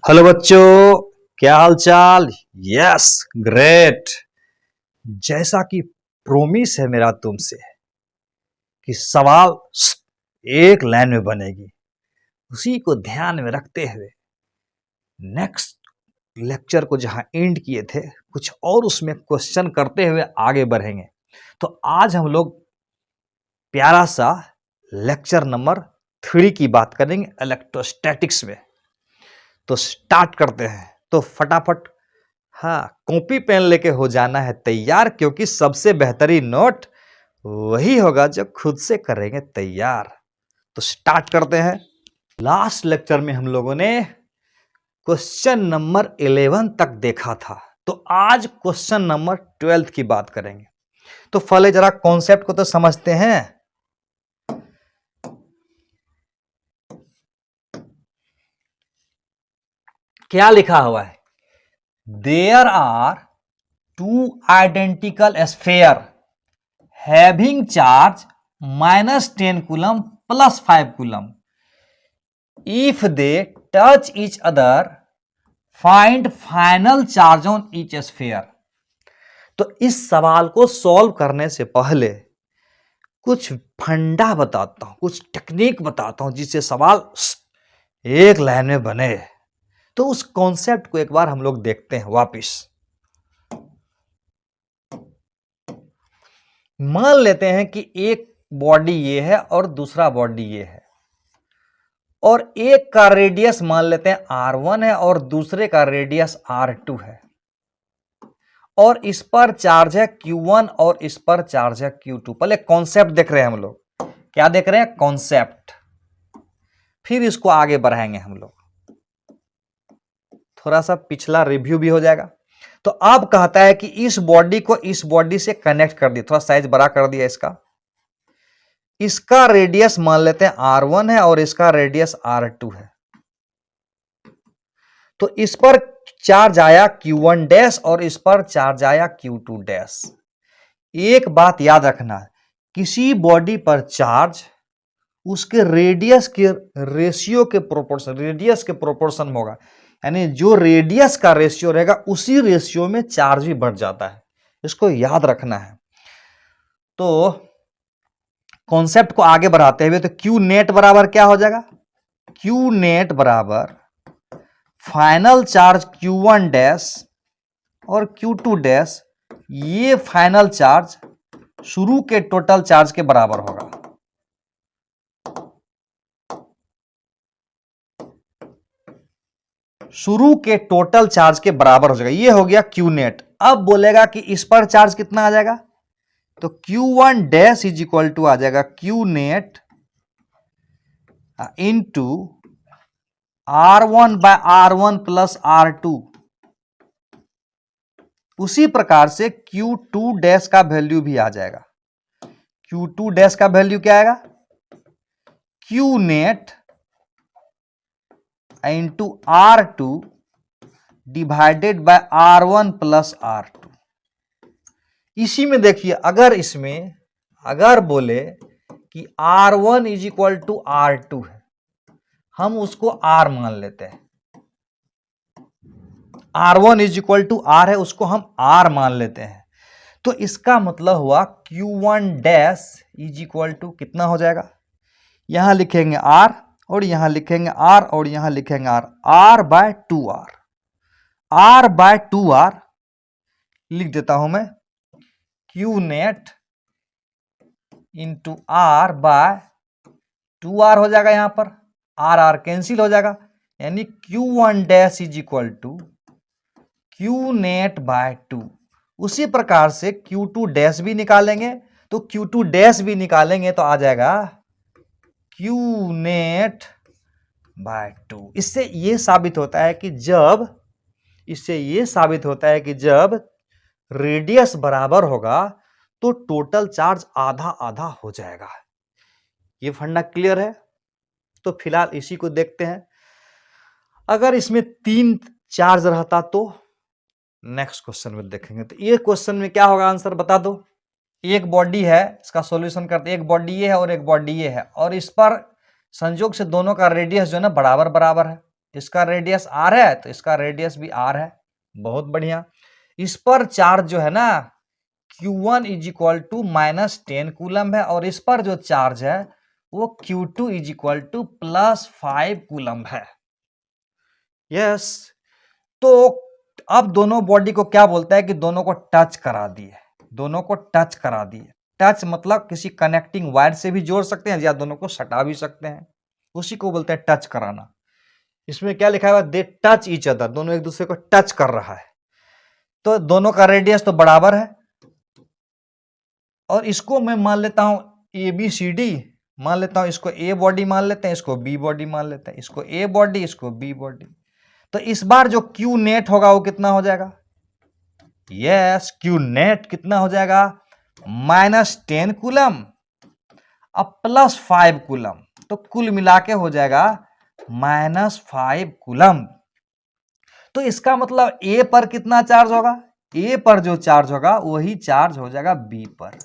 Hello बच्चों, क्या हाल चाल। Yes, great. जैसा कि प्रोमिस है मेरा तुमसे कि सवाल एक लाइन में बनेगी, उसी को ध्यान में रखते हुए नेक्स्ट लेक्चर को जहां एंड किए थे कुछ और उसमें क्वेश्चन करते हुए आगे बढ़ेंगे। तो आज हम लोग प्यारा सा लेक्चर नंबर 3 की बात करेंगे इलेक्ट्रोस्टैटिक्स में। तो स्टार्ट करते हैं। तो फटाफट हाँ, कॉपी पेन लेके हो जाना है तैयार, क्योंकि सबसे बेहतरीन नोट वही होगा जो खुद से करेंगे तैयार। तो स्टार्ट करते हैं। लास्ट लेक्चर में हम लोगों ने क्वेश्चन नंबर 11 तक देखा था, तो आज क्वेश्चन नंबर 12 की बात करेंगे। तो पहले जरा कॉन्सेप्ट को तो समझते हैं। क्या लिखा हुआ है? There are two identical sphere having charge -10 coulomb +5 coulomb. If they touch each other, find final charge on each sphere. तो इस सवाल को सॉल्व करने से पहले कुछ फंडा बताता हूं, कुछ टेक्निक बताता हूं जिससे सवाल एक लाइन में बने। तो उस कॉन्सेप्ट को एक बार हम लोग देखते हैं वापिस। मान लेते हैं कि एक बॉडी ये है और दूसरा बॉडी ये है, और एक का रेडियस मान लेते हैं R1 है और दूसरे का रेडियस R2 है, और इस पर चार्ज है Q1 और इस पर चार्ज है Q2। पहले कॉन्सेप्ट देख रहे हैं हम लोग। क्या देख रहे हैं? कॉन्सेप्ट। फिर इसको आगे बढ़ाएंगे हम लोग, थोड़ा सा पिछला रिव्यू भी हो जाएगा। तो अब कहता है कि इस बॉडी को इस बॉडी से कनेक्ट कर दिया, थोड़ा साइज बड़ा कर दिया इसका। इसका रेडियस मान लेते हैं R1 है और इसका रेडियस R2 है। तो इस पर चार्ज आया Q1 डैश और इस पर चार्ज आया Q2 डैश। एक बात याद रखना, किसी बॉडी पर चार्ज उसके रेडियस के रेशियो के प्रोपोर्शन, रेडियस के प्रोपोर्शन में होगा। यानी जो रेडियस का रेशियो रहेगा उसी रेशियो में चार्ज भी बढ़ जाता है। इसको याद रखना है। तो कॉन्सेप्ट को आगे बढ़ाते हुए तो Q नेट बराबर क्या हो जाएगा? Q नेट बराबर फाइनल चार्ज Q1 डैश और Q2 डैश, ये फाइनल चार्ज शुरू के टोटल चार्ज के बराबर होगा। शुरू के टोटल चार्ज के बराबर हो जाएगा। ये हो गया Q नेट। अब बोलेगा कि इस पर चार्ज कितना आ जाएगा? तो Q1 dash is equal to आ जाएगा Q net into R1 by R1 plus R2। उसी प्रकार से Q2 डैश का वैल्यू भी आ जाएगा। Q2 डैश का वैल्यू क्या आएगा? Q net into R2 divided by R1 plus R2। इसी में देखिए, अगर बोले कि R1 is equal to R2 है, हम उसको R मान लेते हैं। R1 is equal to R है, उसको हम R मान लेते हैं। तो इसका मतलब हुआ Q1 dash is equal to कितना हो जाएगा? यहां लिखेंगे R और यहां लिखेंगे R और यहां लिखेंगे R by 2R। R by 2R लिख देता हूं मैं। Q net into R by 2R हो जाएगा। यहां पर R कैंसिल हो जाएगा, यानी Q1 dash is equal to Q net by 2। उसी प्रकार से Q2 डैश भी निकालेंगे, तो Q2 डैश भी निकालेंगे तो आ जाएगा Q नेट बाय 2। इससे यह साबित होता है कि जब रेडियस बराबर होगा तो टोटल चार्ज आधा आधा हो जाएगा। ये फंडा क्लियर है? तो फिलहाल इसी को देखते हैं। अगर इसमें 3 चार्ज रहता तो नेक्स्ट क्वेश्चन में देखेंगे। तो ये क्वेश्चन में क्या होगा, आंसर बता दो। एक बॉडी है, इसका सॉल्यूशन करते। एक बॉडी ये है और एक बॉडी ये है, और इस पर संयोग से दोनों का रेडियस जो है ना बराबर बराबर है। इसका रेडियस आर है तो इसका रेडियस भी आर है। बहुत बढ़िया। इस पर चार्ज जो है ना Q1 is equal to -10 coulomb है और इस पर जो चार्ज है वो Q2 is equal to +5 coulomb है। यस। तो अब दोनों बॉडी को क्या बोलता है कि दोनों को टच करा दिए, दोनों को टच करा दिए। टच मतलब किसी कनेक्टिंग वायर से भी जोड़ सकते हैं या दोनों को सटा भी सकते हैं, उसी को बोलते हैं टच कराना। इसमें क्या लिखा हुआ, दे टच ईच अदर, दोनों एक दूसरे को टच कर रहा है। तो दोनों का रेडियस तो बराबर है और इसको मैं मान लेता हूं ए बी सी डी मान लेता हूं। इसको ए बॉडी मान लेते हैं, इसको बी बॉडी मान लेते हैं, इसको ए बॉडी इसको बी बॉडी। तो इस बार जो क्यू नेट होगा वो कितना हो जाएगा? यस, क्यू नेट कितना हो जाएगा? -10 कूलम अब +5 कूलम, तो कुल मिला के हो जाएगा -5 कूलम। तो इसका मतलब ए पर कितना चार्ज होगा? ए पर जो चार्ज होगा वही चार्ज हो जाएगा बी पर,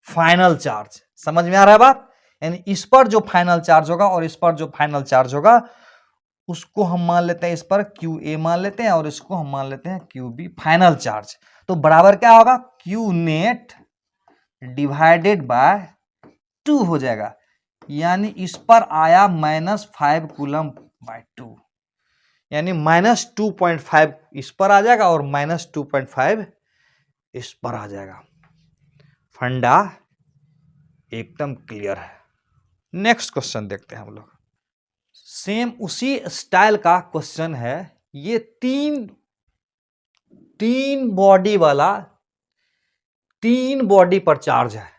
फाइनल चार्ज। समझ में आ रहा है बात? यानी इस पर जो फाइनल चार्ज होगा और इस पर जो फाइनल चार्ज होगा उसको हम मान लेते हैं, इस पर क्यू ए मान लेते हैं और इसको हम मान लेते हैं क्यू बी, फाइनल चार्ज। तो बराबर क्या होगा? क्यू नेट डिवाइडेड बाय 2 हो जाएगा। यानी इस पर आया -5 कूलम बाय 2, यानी -2.5 इस पर आ जाएगा और -2.5 इस पर आ जाएगा। फंडा एकदम क्लियर है। नेक्स्ट क्वेश्चन देखते हैं हम लोग। सेम उसी स्टाइल का क्वेश्चन है। ये तीन बॉडी वाला, 3 बॉडी पर चार्ज है।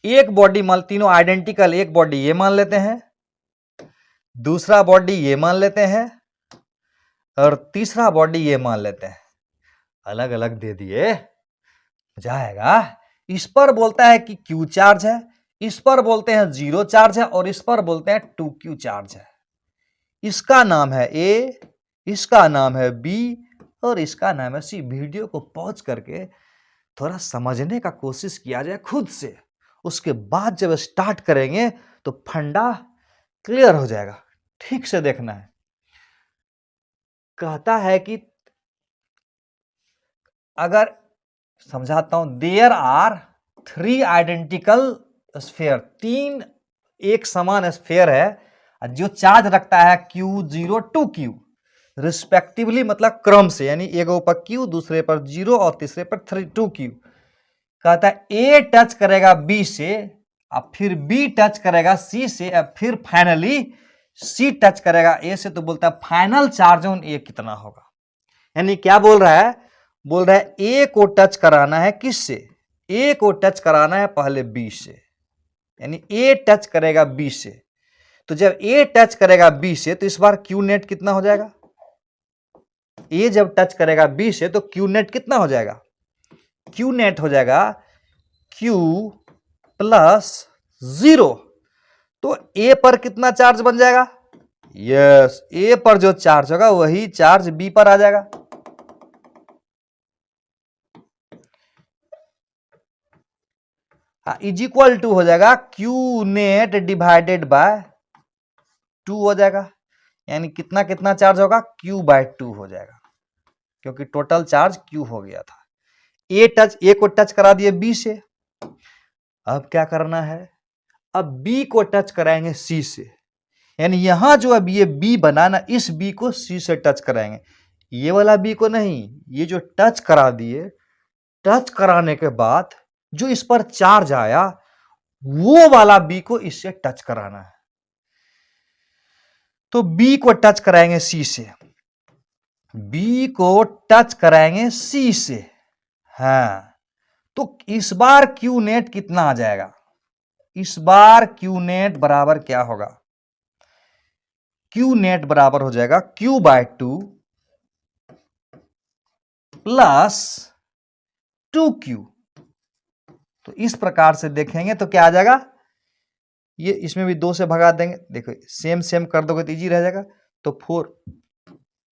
एक बॉडी मान, तीनों आइडेंटिकल, एक बॉडी ये मान लेते हैं, दूसरा बॉडी ये मान लेते हैं और तीसरा बॉडी ये मान लेते हैं। अलग अलग दे दिए, मजा आएगा। इस पर बोलता है कि क्यू चार्ज है, इस पर बोलते हैं 0 चार्ज है और इस पर बोलते हैं 2Q चार्ज है। इसका नाम है ए, इसका नाम है बी और इसका नाम है सी। वीडियो को पॉज करके थोड़ा समझने का कोशिश किया जाए खुद से, उसके बाद जब स्टार्ट करेंगे तो फंडा क्लियर हो जाएगा। ठीक से देखना है। कहता है कि अगर, समझाता हूं, देयर आर 3 आइडेंटिकल स्फीयर, 3 एक समान स्फीयर है जो चार्ज रखता है Q0 2Q रिस्पेक्टिवली, मतलब क्रम से, यानी एक पर Q, दूसरे पर 0 और तीसरे पर 2Q। कहता है A टच करेगा B से, अब फिर B टच करेगा C से, अब फिर फाइनली C टच करेगा A से। तो बोलता है फाइनल चार्ज ऑन A कितना होगा। यानी क्या बोल रहा है? बोल रहा है A को टच कराना है किससे? A को टच कराना है पहले B से, यानी A टच करेगा B से। तो जब A टच करेगा B से तो इस बार Q नेट कितना हो जाएगा? A जब टच करेगा B से तो Q नेट कितना हो जाएगा? Q नेट हो जाएगा Q + 0। तो A पर कितना चार्ज बन जाएगा? यस, A पर जो चार्ज होगा वही चार्ज B पर आ जाएगा। इज इक्वल टू हो जाएगा Q नेट डिवाइडेड बाय 2 हो जाएगा। यानी कितना कितना चार्ज होगा? Q/2 हो जाएगा, क्योंकि टोटल चार्ज Q हो गया था। A को टच करा दिए B से। अब क्या करना है? अब B को टच कराएंगे C से, यानी यहां जो अब ये B बना ना, इस B को C से टच कराएंगे। ये वाला B को नहीं, ये जो टच करा दिए, टच कराने के बाद जो इस पर चार्ज आया वो वाला B को इससे टच कराना है। तो B को टच कराएंगे C से, B को टच कराएंगे C से। हाँ, तो इस बार Q नेट कितना आ जाएगा? इस बार Q नेट बराबर क्या होगा? Q नेट बराबर हो जाएगा Q/2 + 2Q। तो इस प्रकार से देखेंगे तो क्या आ जाएगा? ये इसमें भी 2 से भगा देंगे, देखो सेम सेम कर दोगे तो इजी रह जाएगा। तो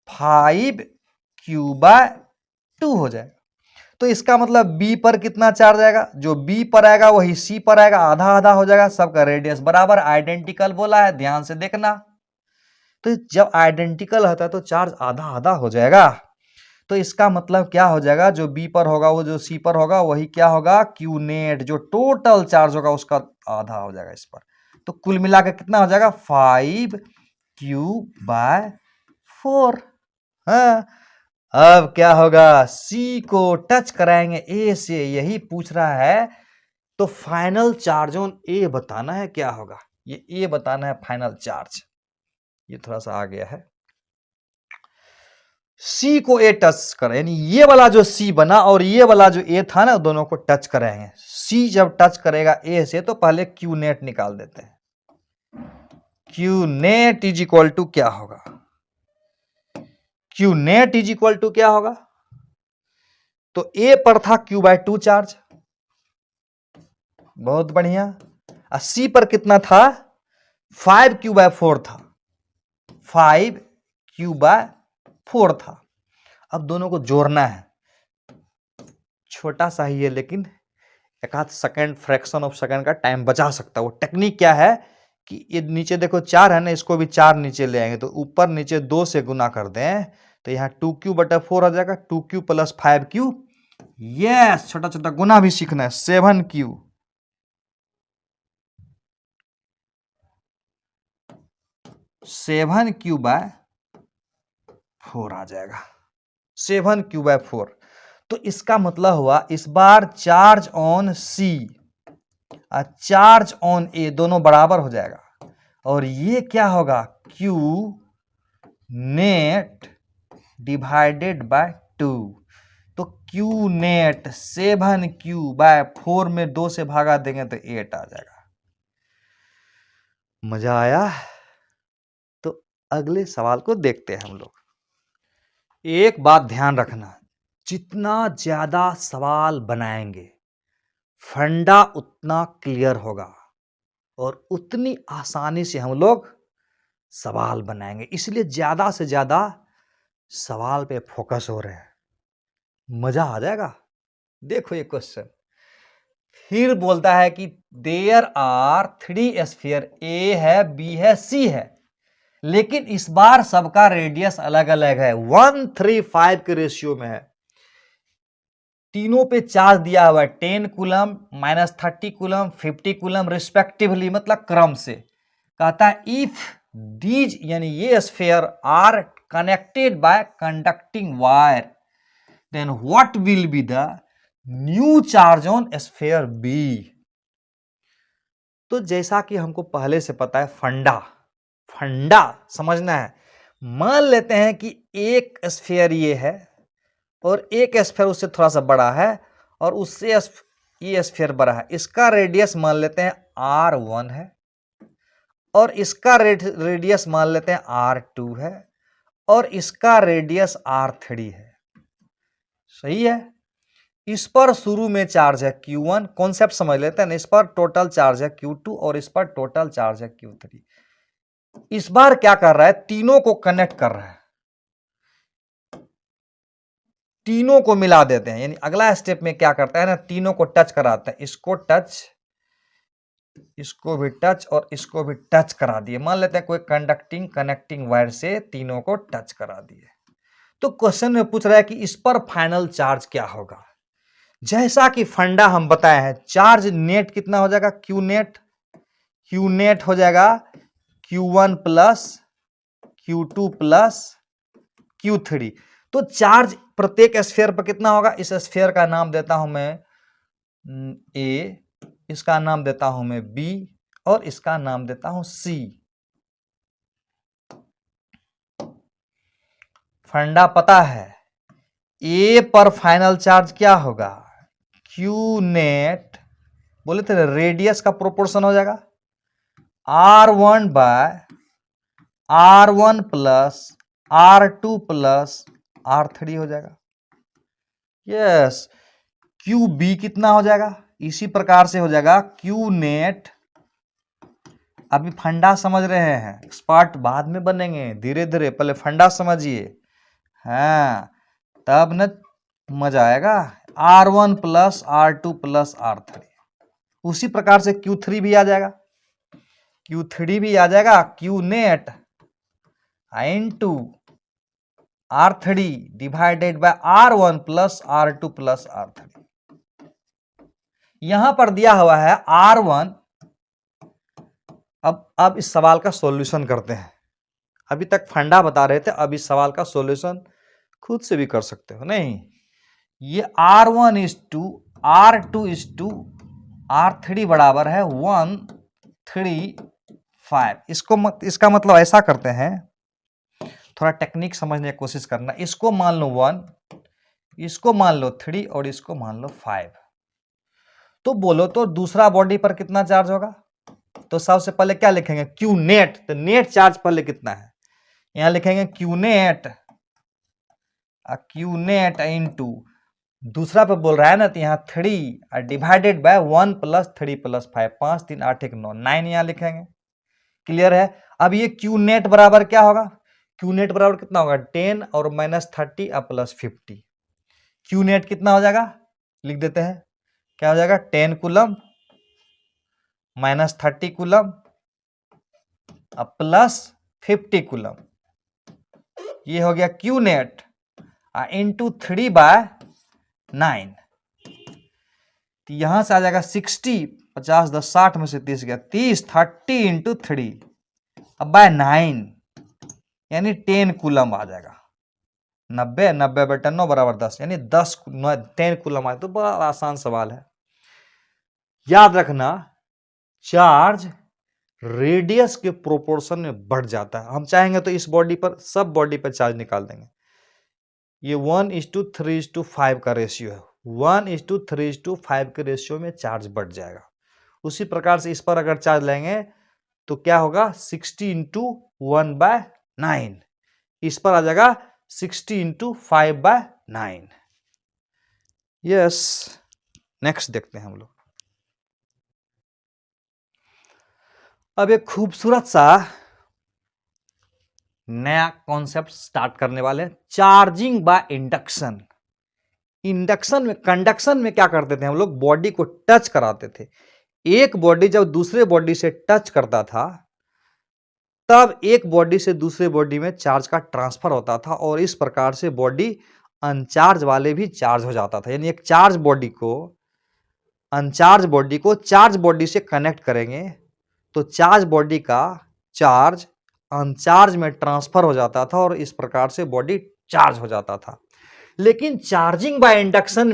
5Q/2 हो जाएगा। तो इसका मतलब B पर कितना चार्ज आएगा? जो B पर आएगा वही C पर आएगा, आधा आधा हो जाएगा। सबका रेडियस बराबर, आइडेंटिकल बोला है, ध्यान से देखना। तो जब आइडेंटिकल होता है तो चार्ज आधा आधा हो जाएगा। तो इसका मतलब क्या हो जाएगा, जो बी पर होगा वो जो सी पर होगा वही क्या होगा, क्यू नेट, जो टोटल चार्ज होगा उसका आधा हो जाएगा इस पर। तो कुल मिलाकर कितना हो जाएगा, 5Q/4। हाँ, अब क्या होगा, सी को टच कराएंगे ए से, यही पूछ रहा है। तो फाइनल चार्ज ऑन ए बताना है क्या होगा, ये ए बताना है फाइनल चार्ज। ये थोड़ा सा आ गया है। सी को ए टच करें, यानी ये वाला जो सी बना और ये वाला जो ए था ना, दोनों को टच करेंगे। सी जब टच करेगा ए से तो पहले क्यू नेट निकाल देते हैं। Q net is equal to क्या होगा, Q net is equal to क्या होगा, तो ए पर था Q/2 चार्ज, बहुत बढ़िया। और सी पर कितना था, 5Q/4 था, 5Q/4 था। अब दोनों को जोड़ना है, छोटा सा ही है लेकिन एक आध सेकंड, फ्रैक्शन ऑफ सेकंड का टाइम बचा सकता है। वो टेक्निक क्या है कि ये नीचे देखो 4 है ना, इसको भी 4 नीचे ले आएंगे तो ऊपर नीचे 2 से गुना कर दें तो यहाँ 2Q/4 आ जाएगा, 2Q + 5Q। यस, छोटा छोटा गुना भी सीखना है, 7Q। 7Q/4 आ जाएगा, 7Q/4। तो इसका मतलब हुआ इस बार चार्ज ऑन सी और चार्ज ऑन ए दोनों बराबर हो जाएगा, और ये क्या होगा, Q नेट डिवाइडेड बाय 2। तो Q नेट 7Q/4 में 2 से भागा देंगे तो 8 आ जाएगा। मजा आया? तो अगले सवाल को देखते हैं हम लोग। एक बात ध्यान रखना, जितना ज्यादा सवाल बनाएंगे फंडा उतना क्लियर होगा और उतनी आसानी से हम लोग सवाल बनाएंगे, इसलिए ज्यादा से ज्यादा सवाल पे फोकस हो रहे हैं। मजा आ जाएगा। देखो ये क्वेश्चन फिर बोलता है कि देयर आर 3 स्फीयर, ए है, बी है, सी है, लेकिन इस बार सबका रेडियस अलग अलग है, 1:3:5 के रेशियो में है। तीनों पे चार्ज दिया हुआ है 10 कूलम, -30 कूलम, 50 कूलम रिस्पेक्टिवली, मतलब क्रम से। कहता है इफ दीज, यानी ये sphere are connected by conducting wire, then what will be the new charge on sphere B. तो जैसा कि हमको पहले से पता है, फंडा समझना है। मान लेते हैं कि एक स्फीयर ये है और एक स्फीयर उससे थोड़ा सा बड़ा है और उससे ये स्फीयर बड़ा है। इसका रेडियस मान लेते हैं R1 है और इसका रेडियस मान लेते हैं R2 है और इसका रेडियस R3 है। सही है। इस पर शुरू में चार्ज है Q1, कॉन्सेप्ट समझ लेते हैं ना। इस पर टोटल चार्ज है Q2 और इस पर टोटल चार्ज है Q3। इस बार क्या कर रहा है, तीनों को कनेक्ट कर रहा है, तीनों को मिला देते हैं। यानी अगला स्टेप में क्या करता है ना, तीनों को टच कराते हैं, इसको टच, इसको भी टच और इसको भी टच करा दिए। मान लेते हैं कोई कनेक्टिंग वायर से तीनों को टच करा दिए। तो क्वेश्चन में पूछ रहा है कि इस पर फाइनल चार्ज क्या होगा। जैसा कि फंडा हम बताए हैं, चार्ज नेट कितना हो जाएगा, क्यू नेट हो जाएगा Q1 + Q2 + Q3। तो चार्ज प्रत्येक स्फीयर पर कितना होगा, इस स्फीयर का नाम देता हूं मैं ए, इसका नाम देता हूं मैं बी और इसका नाम देता हूं सी। फंडा पता है, ए पर फाइनल चार्ज क्या होगा, क्यू नेट, बोले थे रेडियस का प्रोपोर्शन हो जाएगा R1/R1 + R2 + R3 हो जाएगा। यस, क्यू बी कितना हो जाएगा, इसी प्रकार से हो जाएगा क्यू नेट। अभी फंडा समझ रहे हैं, एक्सपर्ट बाद में बनेंगे, धीरे धीरे पहले फंडा समझिए, हाँ तब न मजा आएगा। R1 + R2 + R3। उसी प्रकार से Q3 भी आ जाएगा, Q3 भी आ जाएगा, Q net into R3 divided by R1 plus R2 plus R3। यहां पर दिया हुआ है R1। अब इस सवाल का सॉल्यूशन करते हैं। अभी तक फंडा बता रहे थे, अब इस सवाल का सॉल्यूशन खुद से भी कर सकते हो। नहीं, ये R1 is to R2 is to R3 बराबर है 1 3 5। इसका मतलब ऐसा करते हैं, थोड़ा टेक्निक समझने की कोशिश करना। इसको मान लो 1, इसको मान लो 3 और इसको मान लो 5। तो बोलो तो दूसरा बॉडी पर कितना चार्ज होगा? तो सबसे पहले क्या लिखेंगे? Q net. तो नेट चार्ज पहले कितना है? यहां लिखेंगे क्यू नेट इंटू दूसरा पे बोल रहा है ना, तो यहां 3 डिवाइडेड बाय 1 प्लस 3 प्लस 5, 5 3 8 1 9, 9 यहां लिखेंगे। क्लियर है? अब ये क्यू नेट बराबर क्या होगा? क्यू नेट बराबर कितना होगा? 10 और माइनस 30 और प्लस 50। क्यू नेट कितना हो जाएगा? लिख देते हैं, क्या हो जाएगा? 10 coulomb minus 30 coulomb plus 50 coulomb. ये हो गया क्यू नेट इंटू 3/9। तो यहां से आ जाएगा 60, 50 10 60 में से 30 गया, 30 30 इंटू 3 अब बाय 9 यानी 10 कूलम आ जाएगा। 90 90 बटा 9 बराबर 10, यानी 10 कूलम आए। तो बड़ा आसान सवाल है। याद रखना, चार्ज रेडियस के प्रोपोर्शन में बढ़ जाता है। हम चाहेंगे तो इस बॉडी पर, सब बॉडी पर चार्ज निकाल देंगे। ये 1:3:5 का रेशियो है। 1:3:5 के रेशियो में चार्ज बढ़ जाएगा। उसी प्रकार से इस पर अगर चार्ज लेंगे तो क्या होगा? 60 इंटू 1/9। इस पर आ जाएगा 60 इंटू 5/9। यस, नेक्स्ट देखते हैं हम लोग। अब एक खूबसूरत सा नया कॉन्सेप्ट स्टार्ट करने वाले हैं, चार्जिंग बाय इंडक्शन। इंडक्शन में, कंडक्शन में क्या करते थे हम लोग? बॉडी को टच कराते थे। एक बॉडी जब दूसरे बॉडी से टच करता था तब एक बॉडी से दूसरे बॉडी में चार्ज का ट्रांसफर होता था, और इस प्रकार से बॉडी अनचार्ज वाले भी चार्ज हो जाता था। यानी एक चार्ज बॉडी को अनचार्ज बॉडी को चार्ज बॉडी से कनेक्ट करेंगे तो चार्ज बॉडी का चार्ज अनचार्ज में ट्रांसफर हो जाता था, और इस प्रकार से बॉडी चार्ज हो जाता था। लेकिन चार्जिंग बाय इंडक्शन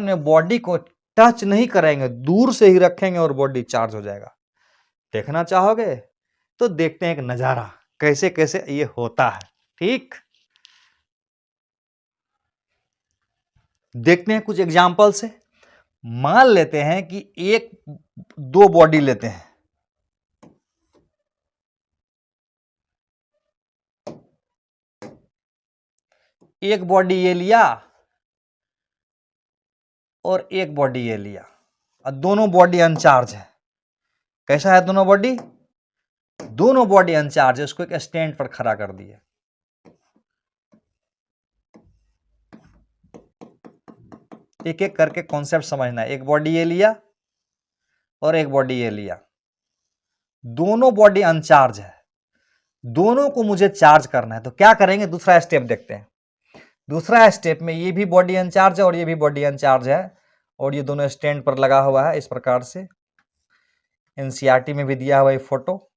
में बॉडी को टच नहीं करेंगे, दूर से ही रखेंगे और बॉडी चार्ज हो जाएगा। देखना चाहोगे तो देखते हैं एक नजारा, कैसे कैसे ये होता है। ठीक, देखते हैं कुछ एग्जांपल से। मान लेते हैं कि दो बॉडी लेते हैं। एक बॉडी ये लिया और एक बॉडी ये लिया, और दोनों बॉडी अनचार्ज है। कैसा है दोनों बॉडी? दोनों बॉडी अनचार्ज है। उसको एक स्टैंड पर खड़ा कर दिया। एक एक करके कॉन्सेप्ट समझना है। एक बॉडी ये लिया और एक बॉडी ये लिया, दोनों बॉडी अनचार्ज है, दोनों को मुझे चार्ज करना है। तो क्या करेंगे? दूसरा स्टेप देखते हैं। दूसरा स्टेप में ये भी बॉडी अनचार्ज है और ये भी बॉडी अनचार्ज है, और ये दोनों स्टैंड पर लगा हुआ है। इस प्रकार से एनसीईआरटी में भी दिया हुआ है फोटो,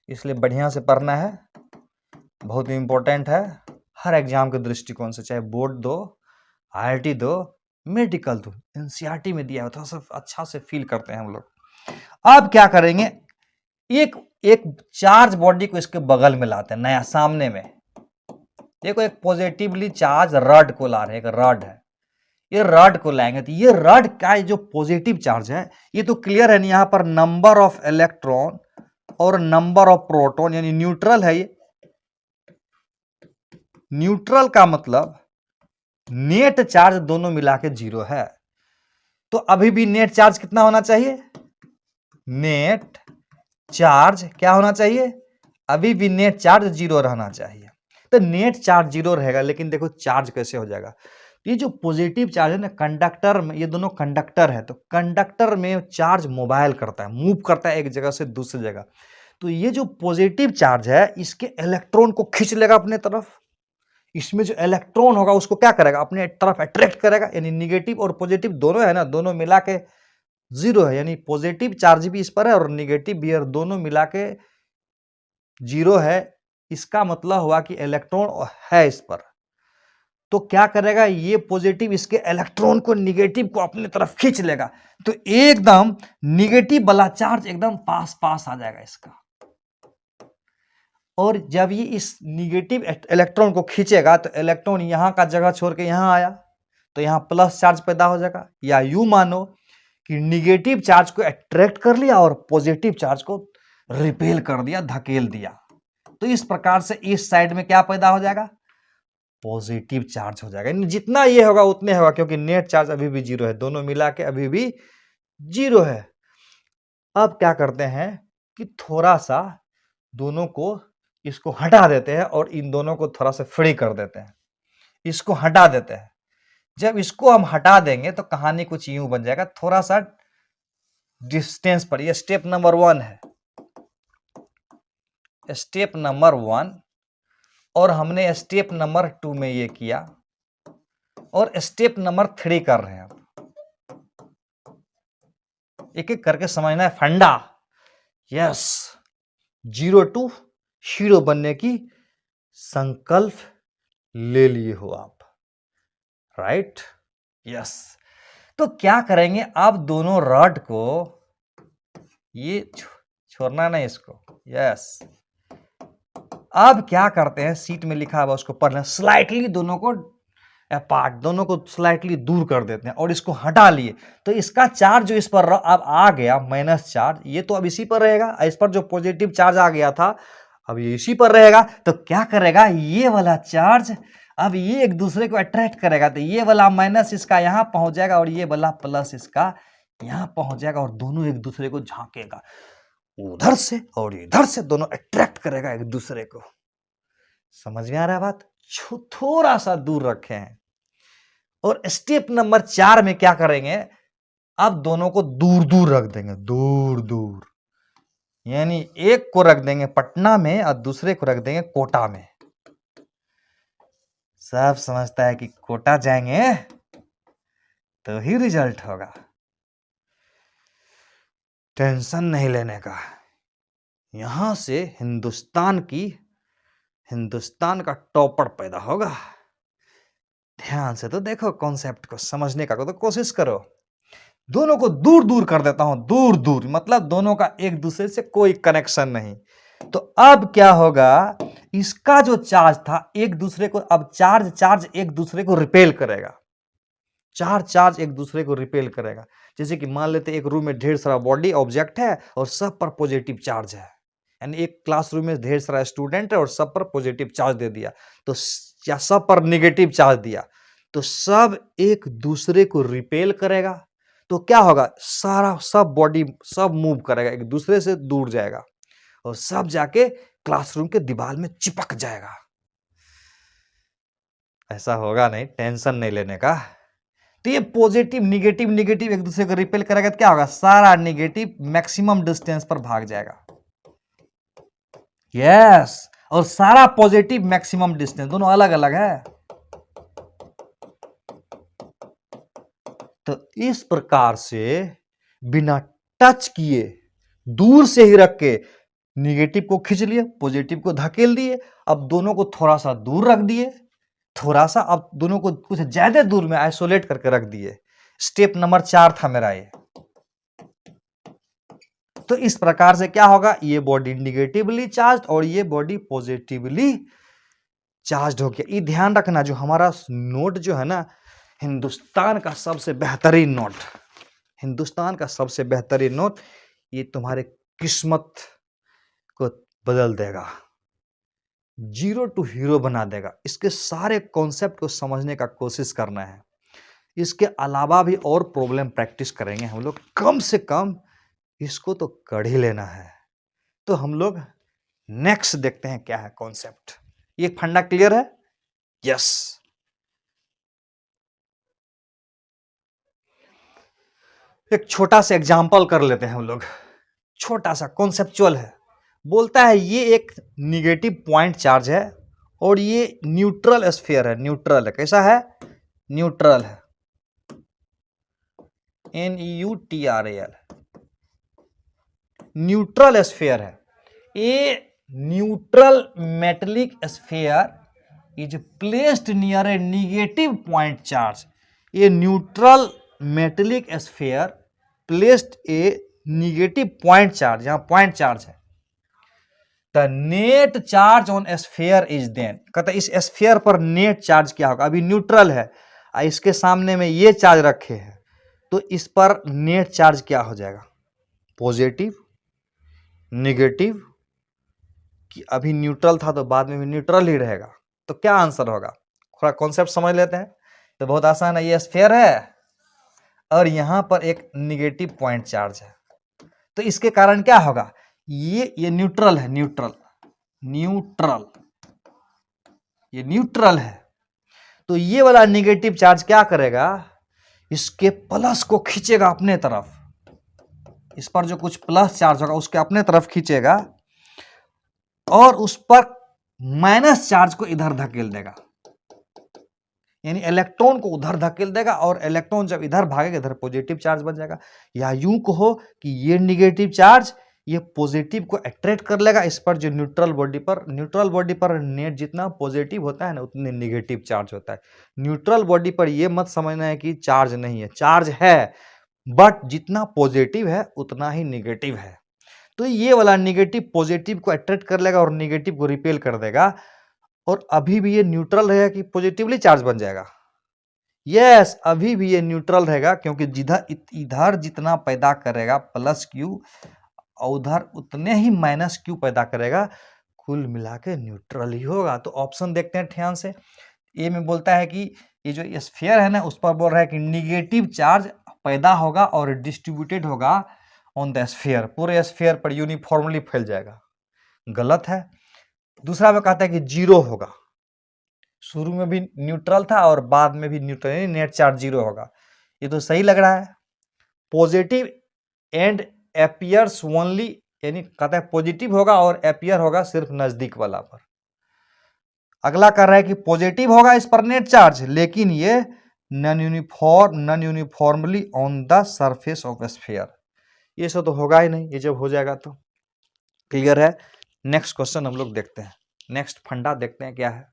इसलिए बढ़िया से पढ़ना है, बहुत इंपॉर्टेंट है हर एग्जाम के दृष्टिकोण से। चाहे बोर्ड दो, आईआईटी दो, मेडिकल दो, एनसीईआरटी में दिया हुआ, थोड़ा सा अच्छा से फील करते हैं हम लोग। अब क्या करेंगे? एक चार्ज बॉडी को इसके बगल में लाते हैं, नया सामने में। देखो, एक पॉजिटिवली चार्ज रड को ला रहे हैं, एक रड है, ये रड को लाएंगे। तो ये रड का जो पॉजिटिव चार्ज है, ये तो क्लियर है। यहां पर नंबर ऑफ इलेक्ट्रॉन और नंबर ऑफ प्रोटॉन, यानी न्यूट्रल है ये। न्यूट्रल का मतलब नेट चार्ज दोनों मिला के 0 है। तो अभी भी नेट चार्ज कितना होना चाहिए? नेट चार्ज क्या होना चाहिए? अभी भी नेट चार्ज 0 रहना चाहिए। तो नेट चार्ज 0 रहेगा, लेकिन देखो चार्ज कैसे हो जाएगा। ये जो पॉजिटिव चार्ज है ना, कंडक्टर में, ये दोनों कंडक्टर है, तो कंडक्टर में चार्ज मोबाइल करता है, मूव करता है एक जगह से दूसरी जगह। तो ये जो पॉजिटिव चार्ज है इसके इलेक्ट्रॉन को खींच लेगा अपने तरफ, इसमें जो इलेक्ट्रॉन होगा उसको क्या करेगा, अपने तरफ अट्रैक्ट करेगा। यानी निगेटिव और पॉजिटिव दोनों है ना, दोनों मिला के जीरो है, यानी पॉजिटिव चार्ज भी इस पर है और निगेटिव भी है, और दोनों मिला के जीरो है। इसका मतलब हुआ कि इलेक्ट्रॉन है इस पर, तो क्या करेगा, ये पॉजिटिव इसके इलेक्ट्रॉन को निगेटिव को अपने तरफ खींच लेगा, तो एकदम निगेटिव वाला चार्ज एकदम पास पास आ जाएगा इसका। और जब ये इस निगेटिव इलेक्ट्रॉन को खींचेगा तो इलेक्ट्रॉन यहां का जगह छोड़ के यहां आया, तो यहां प्लस चार्ज पैदा हो जाएगा। या यूं मानो कि निगेटिव चार्ज को अट्रैक्ट कर लिया और पॉजिटिव चार्ज को रिपेल कर दिया, धकेल दिया। तो इस प्रकार से इस साइड में क्या पैदा हो जाएगा, पॉजिटिव चार्ज हो जाएगा। जितना ये होगा उतने होगा, क्योंकि नेट चार्ज अभी भी जीरो है, दोनों मिला के अभी भी जीरो है। अब क्या करते हैं कि थोड़ा सा दोनों को इसको हटा देते हैं और इन दोनों को थोड़ा सा फ्री कर देते हैं, इसको हटा देते हैं। जब इसको हम हटा देंगे तो कहानी कुछ यूं बन जाएगा, थोड़ा सा डिस्टेंस पर। ये स्टेप नंबर 1 है, स्टेप नंबर 1, और हमने स्टेप नंबर 2 में ये किया, और स्टेप नंबर 3 कर रहे हैं। अब एक एक करके समझना है फंडा। यस, 0 टू हीरो बनने की संकल्प ले लिए हो आप, राइट? यस। तो क्या करेंगे, आप दोनों रॉड को ये छोड़ना नहीं इसको। यस, अब क्या करते हैं, सीट में लिखा हुआ उसको पढ़ना, स्लाइटली दोनों को अपार्ट, दोनों को स्लाइटली दूर कर देते हैं और इसको हटा लिए। तो इसका चार्ज जो इस पर अब आ गया माइनस चार्ज, ये तो अब इसी पर रहेगा। इस पर जो पॉजिटिव चार्ज आ गया था अब ये इसी पर रहेगा। तो क्या करेगा, ये वाला चार्ज अब ये एक दूसरे को अट्रैक्ट करेगा, तो ये वाला माइनस इसका यहां पहुंच जाएगा और ये वाला प्लस इसका यहां पहुंच जाएगा, और दोनों एक दूसरे को झांकेगा उधर से और इधर से, दोनों अट्रैक्ट करेगा एक दूसरे को। समझ में आ रहा है बात? थोड़ा सा दूर रखे हैं। और स्टेप नंबर 4 में क्या करेंगे, अब दोनों को दूर दूर रख देंगे, दूर दूर। यानी एक को रख देंगे पटना में और दूसरे को रख देंगे कोटा में। सब समझता है कि कोटा जाएंगे तो ही रिजल्ट होगा, टेंशन नहीं लेने का। यहां से हिंदुस्तान का टॉपर पैदा होगा। ध्यान से तो देखो, कॉन्सेप्ट को समझने का तो कोशिश करो। दोनों को दूर दूर कर देता हूं, दूर दूर मतलब दोनों का एक दूसरे से कोई कनेक्शन नहीं। तो अब क्या होगा, इसका जो चार्ज था एक दूसरे को, अब चार्ज एक दूसरे को रिपेल करेगा। चार्ज एक दूसरे को रिपेल करेगा। जैसे कि मान लेते एक रूम में ढेर सारा बॉडी ऑब्जेक्ट है और सब पर पॉजिटिव चार्ज है, यानी एक क्लासरूम में ढेर सारा स्टूडेंट है और सब पर पॉजिटिव चार्ज दे दिया, तो या सब पर नेगेटिव चार्ज दिया, तो सब एक दूसरे को रिपेल करेगा। तो क्या होगा, सब बॉडी सब मूव करेगा, एक दूसरे से दूर जाएगा और सब जाके क्लासरूम के दीवार में चिपक जाएगा। ऐसा होगा नहीं, टेंशन नहीं लेने का। तो ये पॉजिटिव निगेटिव एक दूसरे को रिपेल करेगा, तो क्या होगा, सारा निगेटिव मैक्सिमम डिस्टेंस पर भाग जाएगा। यस, और सारा पॉजिटिव मैक्सिमम डिस्टेंस, दोनों अलग अलग है। तो इस प्रकार से बिना टच किए, दूर से ही रख के निगेटिव को खींच लिए, पॉजिटिव को धकेल दिए। अब दोनों को थोड़ा सा दूर रख दिए, थोड़ा सा, अब दोनों को कुछ ज्यादा दूर में आइसोलेट करके रख दिए। स्टेप नंबर 4 था मेरा ये। तो इस प्रकार से क्या होगा, ये बॉडी निगेटिवली चार्ज और ये बॉडी पॉजिटिवली चार्ज हो गया। ये ध्यान रखना, जो हमारा नोट जो है ना, हिंदुस्तान का सबसे बेहतरीन नोट, हिंदुस्तान का सबसे बेहतरीन नोट, ये तुम्हारे किस्मत को बदल देगा, 0 टू हीरो बना देगा। इसके सारे कॉन्सेप्ट को समझने का कोशिश करना है। इसके अलावा भी और प्रॉब्लम प्रैक्टिस करेंगे हम लोग, कम से कम इसको तो कर ही लेना है। तो हम लोग नेक्स्ट देखते हैं क्या है कॉन्सेप्ट। ये फंडा क्लियर है? यस। एक छोटा सा एग्जाम्पल कर लेते हैं हम लोग, छोटा सा कॉन्सेप्चुअल है, बोलता है ये एक निगेटिव पॉइंट चार्ज है और ये न्यूट्रल स्फीयर है, न्यूट्रल है। कैसा है? न्यूट्रल है, NEUTRAL, न्यूट्रल स्फीयर है। A neutral metallic sphere is placed near a negative point charge. A neutral metallic sphere placed a negative point charge, यहां पॉइंट चार्ज है। The net charge on sphere is then, कहता है इस sphere पर net charge क्या होगा? अभी neutral है, इसके सामने में ये चार्ज रखे हैं, तो इस पर नेट चार्ज क्या हो जाएगा? पॉजिटिव, नेगेटिव, कि अभी न्यूट्रल था तो बाद में भी न्यूट्रल ही रहेगा। तो क्या आंसर होगा? थोड़ा कॉन्सेप्ट समझ लेते हैं। तो बहुत आसान है, ये स्फीयर है और यहां पर एक निगेटिव पॉइंट चार्ज है, तो इसके कारण क्या होगा? ये न्यूट्रल है, न्यूट्रल, न्यूट्रल, ये न्यूट्रल है, तो ये वाला निगेटिव चार्ज क्या करेगा? इसके प्लस को खींचेगा अपने तरफ, इस पर जो कुछ प्लस चार्ज होगा उसके अपने तरफ खींचेगा और उस पर माइनस चार्ज को इधर धकेल देगा, यानी इलेक्ट्रॉन को उधर धकेल देगा और इलेक्ट्रॉन जब इधर भागेगा इधर पॉजिटिव चार्ज बन जाएगा। या यूं कहो कि ये निगेटिव चार्ज ये पॉजिटिव को अट्रैक्ट कर लेगा इस पर, जो न्यूट्रल बॉडी पर नेट जितना पॉजिटिव होता है ना उतने निगेटिव चार्ज होता है। न्यूट्रल बॉडी पर ये मत समझना है कि चार्ज नहीं है, चार्ज है, बट जितना पॉजिटिव है उतना ही निगेटिव है। तो ये वाला निगेटिव पॉजिटिव को अट्रैक्ट कर लेगा और निगेटिव को रिपेल कर देगा, और अभी भी ये न्यूट्रल रहेगा कि पॉजिटिवली चार्ज बन जाएगा? यस, अभी भी ये न्यूट्रल रहेगा, क्योंकि इधर जितना पैदा करेगा प्लस क्यू, उधर उतने ही माइनस क्यू पैदा करेगा, कुल मिला के न्यूट्रल ही होगा। तो ऑप्शन देखते हैं ध्यान से। ए में बोलता है कि ये जो स्फीयर है ना उस पर बोल रहा है कि निगेटिव चार्ज पैदा होगा और डिस्ट्रीब्यूटेड होगा ऑन द स्फीयर, पूरे स्फीयर पर यूनिफॉर्मली फैल जाएगा। गलत है। दूसरा में कहता है कि जीरो होगा, शुरू में भी न्यूट्रल था और बाद में भी न्यूट्रल, यानी नेट चार्ज जीरो होगा। ये तो सही लग रहा है। पॉजिटिव एंड अपीयर्स ओनली, यानी कहता है पॉजिटिव होगा और अपीयर होगा सिर्फ नजदीक वाला पर। अगला कर रहा है कि पॉजिटिव होगा इस पर नेट चार्ज, लेकिन ये non uniformly on the surface of sphere. ये सब तो होगा ही नहीं, ये जब हो जाएगा तो क्लियर है। नेक्स्ट क्वेश्चन हम लोग देखते हैं, नेक्स्ट फंडा देखते हैं क्या है।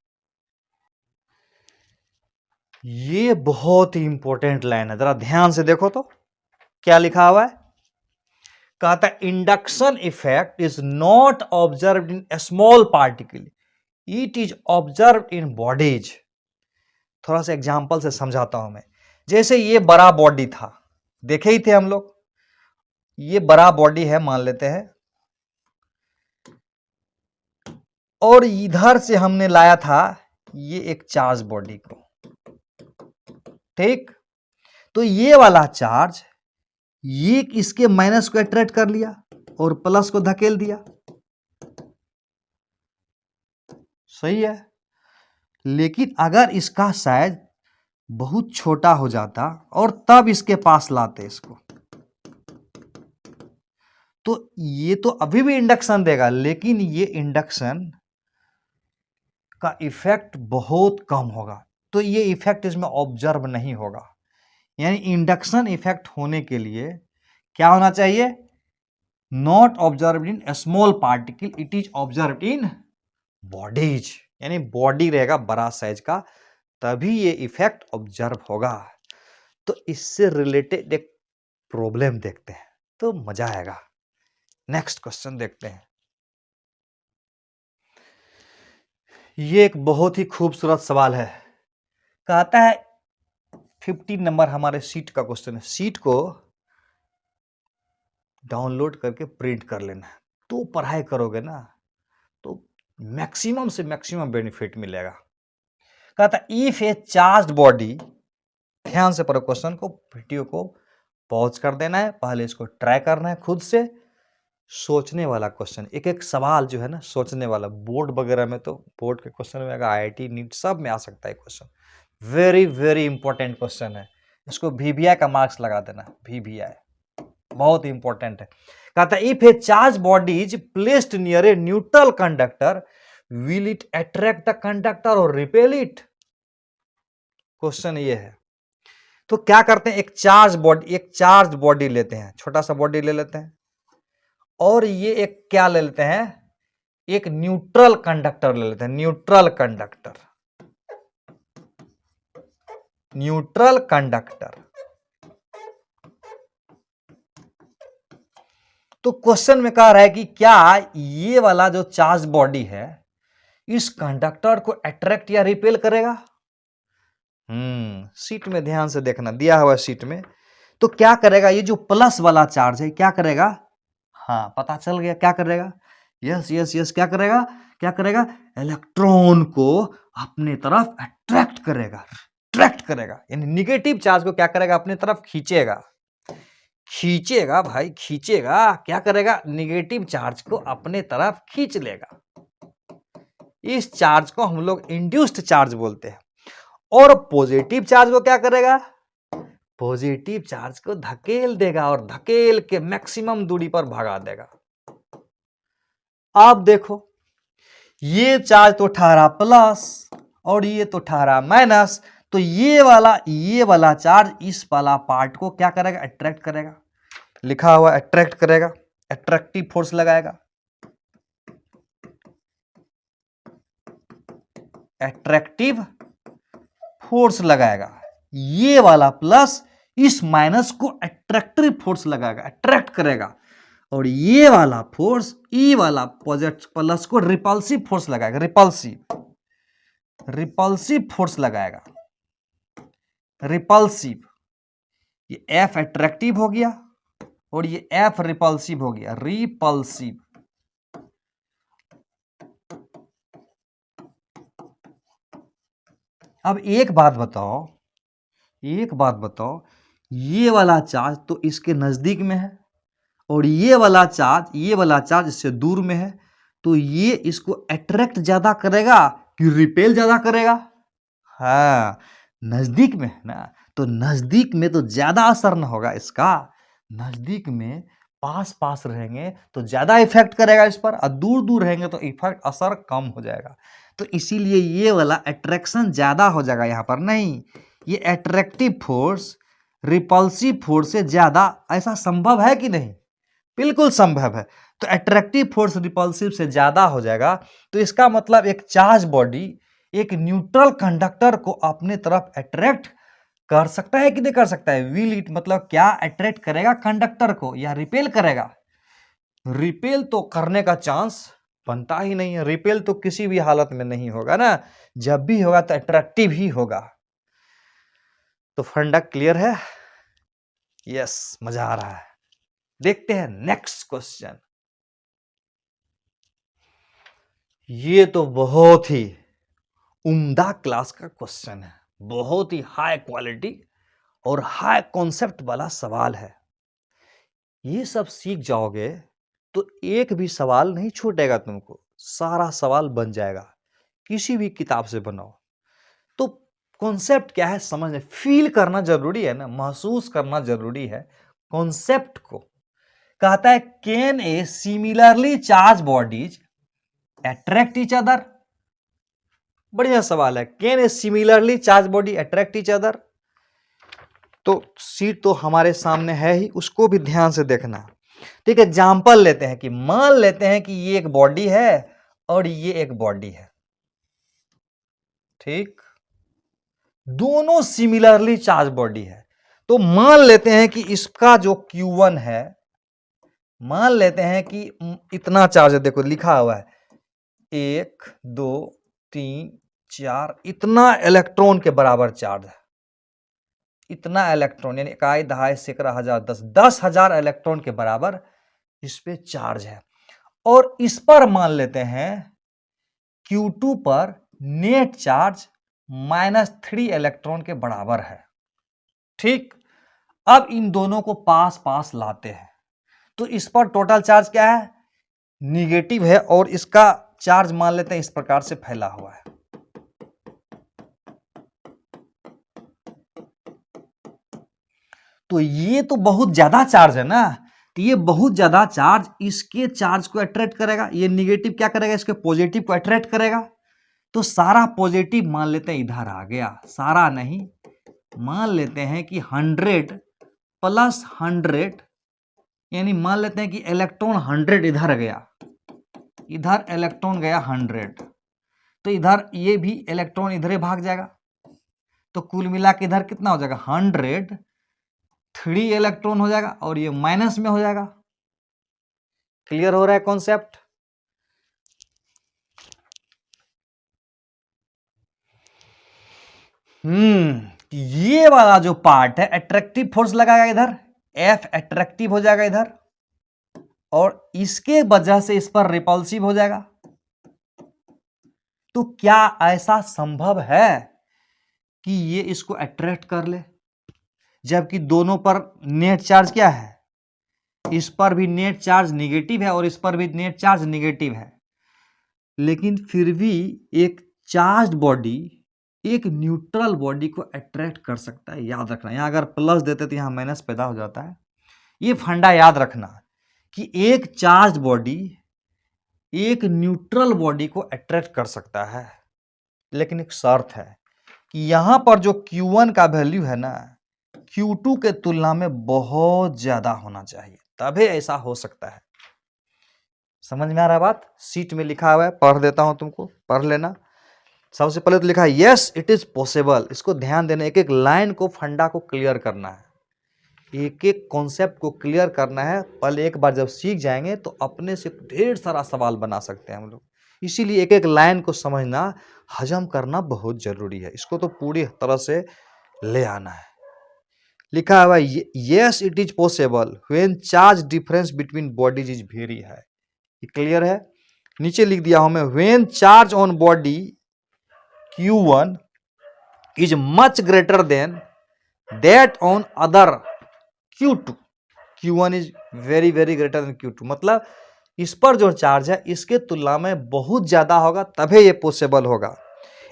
ये बहुत ही इंपॉर्टेंट लाइन है, जरा ध्यान से देखो तो क्या लिखा हुआ है। कहता है induction effect is not observed in small particle, it is observed in bodies. थोड़ा सा एग्जांपल से समझाता हूं मैं। जैसे ये बड़ा बॉडी था, देखे ही थे हम लोग, ये बड़ा बॉडी है मान लेते हैं, और इधर से हमने लाया था ये एक चार्ज बॉडी को, ठीक। तो ये वाला चार्ज ये इसके माइनस को अट्रैक्ट कर लिया और प्लस को धकेल दिया, सही है। लेकिन अगर इसका साइज बहुत छोटा हो जाता और तब इसके पास लाते इसको, तो ये तो अभी भी इंडक्शन देगा, लेकिन ये इंडक्शन का इफेक्ट बहुत कम होगा, तो ये इफेक्ट इसमें ऑब्जर्व नहीं होगा। यानी इंडक्शन इफेक्ट होने के लिए क्या होना चाहिए? Not observe in small particle, it is observe in bodies, यानी बॉडी रहेगा बड़ा साइज का, तभी ये इफेक्ट ऑब्जर्व होगा। तो इससे रिलेटेड एक प्रॉब्लम देखते हैं तो मजा आएगा। नेक्स्ट क्वेश्चन देखते हैं। ये एक बहुत ही खूबसूरत सवाल है। कहता है 15 नंबर हमारे सीट का क्वेश्चन है, सीट को डाउनलोड करके प्रिंट कर लेना है, तो पढ़ाई करोगे ना तो मैक्सिमम से मैक्सिमम बेनिफिट मिलेगा। कहता है इफ ए चार्ज्ड बॉडी, ध्यान से पढ़ो क्वेश्चन को, वीडियो को पॉज कर देना है, पहले इसको ट्राई करना है खुद से, सोचने वाला क्वेश्चन, एक एक सवाल जो है ना सोचने वाला। बोर्ड वगैरह में तो बोर्ड के क्वेश्चन में आएगा, IIT नीट सब में आ सकता है question. Very very important question है, इसको VVI का मार्क्स लगा देना, VVI। बहुत इंपॉर्टेंट है। कहता है if A charge body is placed near a neutral conductor will it attract the conductor और रिपेल इट। क्वेश्चन ये है। तो क्या करते हैं, एक चार्ज बॉडी लेते हैं, छोटा सा बॉडी ले लेते हैं, और ये एक क्या ले लेते हैं, एक न्यूट्रल कंडक्टर ले लेते हैं, न्यूट्रल कंडक्टर। तो क्वेश्चन में कह रहा है कि क्या ये वाला जो चार्ज बॉडी है इस कंडक्टर को अट्रैक्ट या रिपेल करेगा। शीट में ध्यान से देखना, दिया हुआ शीट में। तो क्या करेगा, ये जो प्लस वाला चार्ज है क्या करेगा, हाँ पता चल गया क्या करेगा, यस यस यस, क्या करेगा, इलेक्ट्रॉन को अपने तरफ अट्रैक्ट करेगा, यानी निगेटिव चार्ज को क्या करेगा, अपने तरफ खींचेगा भाई, क्या करेगा, निगेटिव चार्ज को अपने तरफ खींच लेगा। इस चार्ज को हम लोग इंड्यूस्ड चार्ज बोलते हैं। और पॉजिटिव चार्ज को क्या करेगा, पॉजिटिव चार्ज को धकेल देगा और धकेल के मैक्सिमम दूरी पर भगा देगा। आप देखो ये चार्ज तो ठहरा प्लस और ये तो ठहरा माइनस, तो ये वाला चार्ज इस वाला पार्ट को क्या करेगा, अट्रैक्ट करेगा। लिखा हुआ अट्रैक्ट करेगा, अट्रैक्टिव फोर्स लगाएगा, अट्रैक्टिव फोर्स लगाएगा। ये वाला प्लस इस माइनस को अट्रैक्टिव फोर्स लगाएगा, अट्रैक्ट करेगा, और ये वाला फोर्स ई वाला पॉजिटिव प्लस को रिपल्सिव फोर्स लगाएगा, रिपल्सिव फोर्स लगाएगा, रिपल्सिव। ये एफ अट्रैक्टिव हो गया और ये एफ रिपल्सिव हो गया, रिपल्सिव। अब एक बात बताओ, ये वाला चार्ज तो इसके नजदीक में है और ये वाला चार्ज इससे दूर में है, तो ये इसको अट्रैक्ट ज्यादा करेगा कि रिपेल ज्यादा करेगा। हाँ, नजदीक में है ना, तो नजदीक में तो ज्यादा असर ना होगा इसका, नजदीक में पास रहेंगे तो ज्यादा इफेक्ट करेगा इस पर, और दूर रहेंगे तो इफेक्ट असर कम हो जाएगा। तो इसीलिए ये वाला अट्रैक्शन ज्यादा हो जाएगा यहाँ पर। नहीं, ये अट्रैक्टिव फोर्स रिपल्सिव फोर्स से ज्यादा, ऐसा संभव है कि नहीं, बिल्कुल संभव है। तो अट्रैक्टिव फोर्स रिपल्सिव से ज्यादा हो जाएगा, तो इसका मतलब एक चार्ज बॉडी एक न्यूट्रल कंडक्टर को अपने तरफ अट्रैक्ट कर सकता है कि नहीं कर सकता है। विल इट मतलब क्या, अट्रैक्ट करेगा कंडक्टर को या रिपेल करेगा। रिपेल तो करने का चांस बनता ही नहीं है, रिपेल तो किसी भी हालत में नहीं होगा ना, जब भी होगा तो अट्रैक्टिव ही होगा। तो फंडा क्लियर है, यस, मजा आ रहा है। देखते हैं नेक्स्ट क्वेश्चन। ये तो बहुत ही उम्दा क्लास का क्वेश्चन है, बहुत ही हाई क्वालिटी और हाई कॉन्सेप्ट वाला सवाल है। ये सब सीख जाओगे तो एक भी सवाल नहीं छूटेगा तुमको, सारा सवाल बन जाएगा, किसी भी किताब से बनाओ। तो कॉन्सेप्ट क्या है समझने, फील करना जरूरी है ना, महसूस करना जरूरी है कॉन्सेप्ट को। कहता है can a similarly charge bodies attract each other. बढ़िया सवाल है, can a similarly charge body attract each other. तो सीट तो हमारे सामने है ही, उसको भी ध्यान से देखना। ठीक है, एग्जाम्पल लेते हैं कि मान लेते हैं कि ये एक बॉडी है और ये एक बॉडी है, ठीक, दोनों सिमिलरली चार्ज बॉडी है। तो मान लेते हैं कि इसका जो Q1 है, मान लेते हैं कि इतना चार्ज है, देखो लिखा हुआ है 1 2 3 4, इतना इलेक्ट्रॉन के बराबर चार्ज है, इतना इलेक्ट्रॉन यानी इकाई दहाई सैकड़ा हजार 10,000 इलेक्ट्रॉन के बराबर इस पे चार्ज है। और इस पर मान लेते हैं Q2 पर नेट चार्ज -3 इलेक्ट्रॉन के बराबर है, ठीक। अब इन दोनों को पास लाते हैं, तो इस पर टोटल चार्ज क्या है, निगेटिव है, और इसका चार्ज मान लेते हैं इस प्रकार से फैला हुआ है। तो ये तो बहुत ज्यादा चार्ज है ना, तो ये बहुत ज्यादा चार्ज इसके चार्ज को अट्रैक्ट करेगा, ये निगेटिव क्या करेगा, इसके पॉजिटिव को अट्रैक्ट करेगा। तो सारा पॉजिटिव मान लेते हैं इधर आ गया, सारा नहीं, मान लेते हैं कि 100 प्लस 100, यानी मान लेते हैं कि इलेक्ट्रॉन 100 इधर गया, इधर इलेक्ट्रॉन गया 100, तो इधर ये भी इलेक्ट्रॉन इधर ही भाग जाएगा। तो कुल मिला के इधर कितना हो जाएगा, 100 3 इलेक्ट्रॉन हो जाएगा और ये माइनस में हो जाएगा। क्लियर हो रहा है कॉन्सेप्ट? ये वाला जो पार्ट है अट्रैक्टिव फोर्स लगाएगा इधर, एफ अट्रैक्टिव हो जाएगा इधर, और इसके वजह से इस पर रिपल्सिव हो जाएगा। तो क्या ऐसा संभव है कि ये इसको अट्रैक्ट कर ले, जबकि दोनों पर नेट चार्ज क्या है, इस पर भी नेट चार्ज निगेटिव है और इस पर भी नेट चार्ज निगेटिव है, लेकिन फिर भी एक चार्ज बॉडी एक न्यूट्रल बॉडी को अट्रैक्ट कर सकता है। याद रखना, यहां अगर प्लस देते तो यहां माइनस पैदा हो जाता है। ये फंडा याद रखना कि एक चार्ज बॉडी एक न्यूट्रल बॉडी को अट्रैक्ट कर सकता है, लेकिन एक शर्त है कि यहां पर जो Q1 का वैल्यू है ना, Q2 के तुलना में बहुत ज्यादा होना चाहिए, तभी ऐसा हो सकता है। समझ में आ रहा है बात? सीट में लिखा हुआ है, पढ़ देता हूं तुमको, पढ़ लेना। सबसे पहले तो लिखा है यस इट इज पॉसिबल, इसको ध्यान देना, एक एक लाइन को फंडा को क्लियर करना है, एक एक कॉन्सेप्ट को क्लियर करना है। पहले एक बार जब सीख जाएंगे तो अपने से ढेर सारा सवाल बना सकते हैं हम लोग, इसीलिए एक एक लाइन को समझना, हजम करना बहुत जरूरी है, इसको तो पूरी तरह से ले आना है। लिखा हुआ है yes it is possible when charge difference between bodies is very high, ये क्लियर है। नीचे लिख दिया हूं मैं, when charge on body Q1 is much greater than that on other Q2, Q1 is very greater than Q2, मतलब इस पर जो चार्ज है इसके तुलना में बहुत ज्यादा होगा, तभी ये पॉसिबल होगा।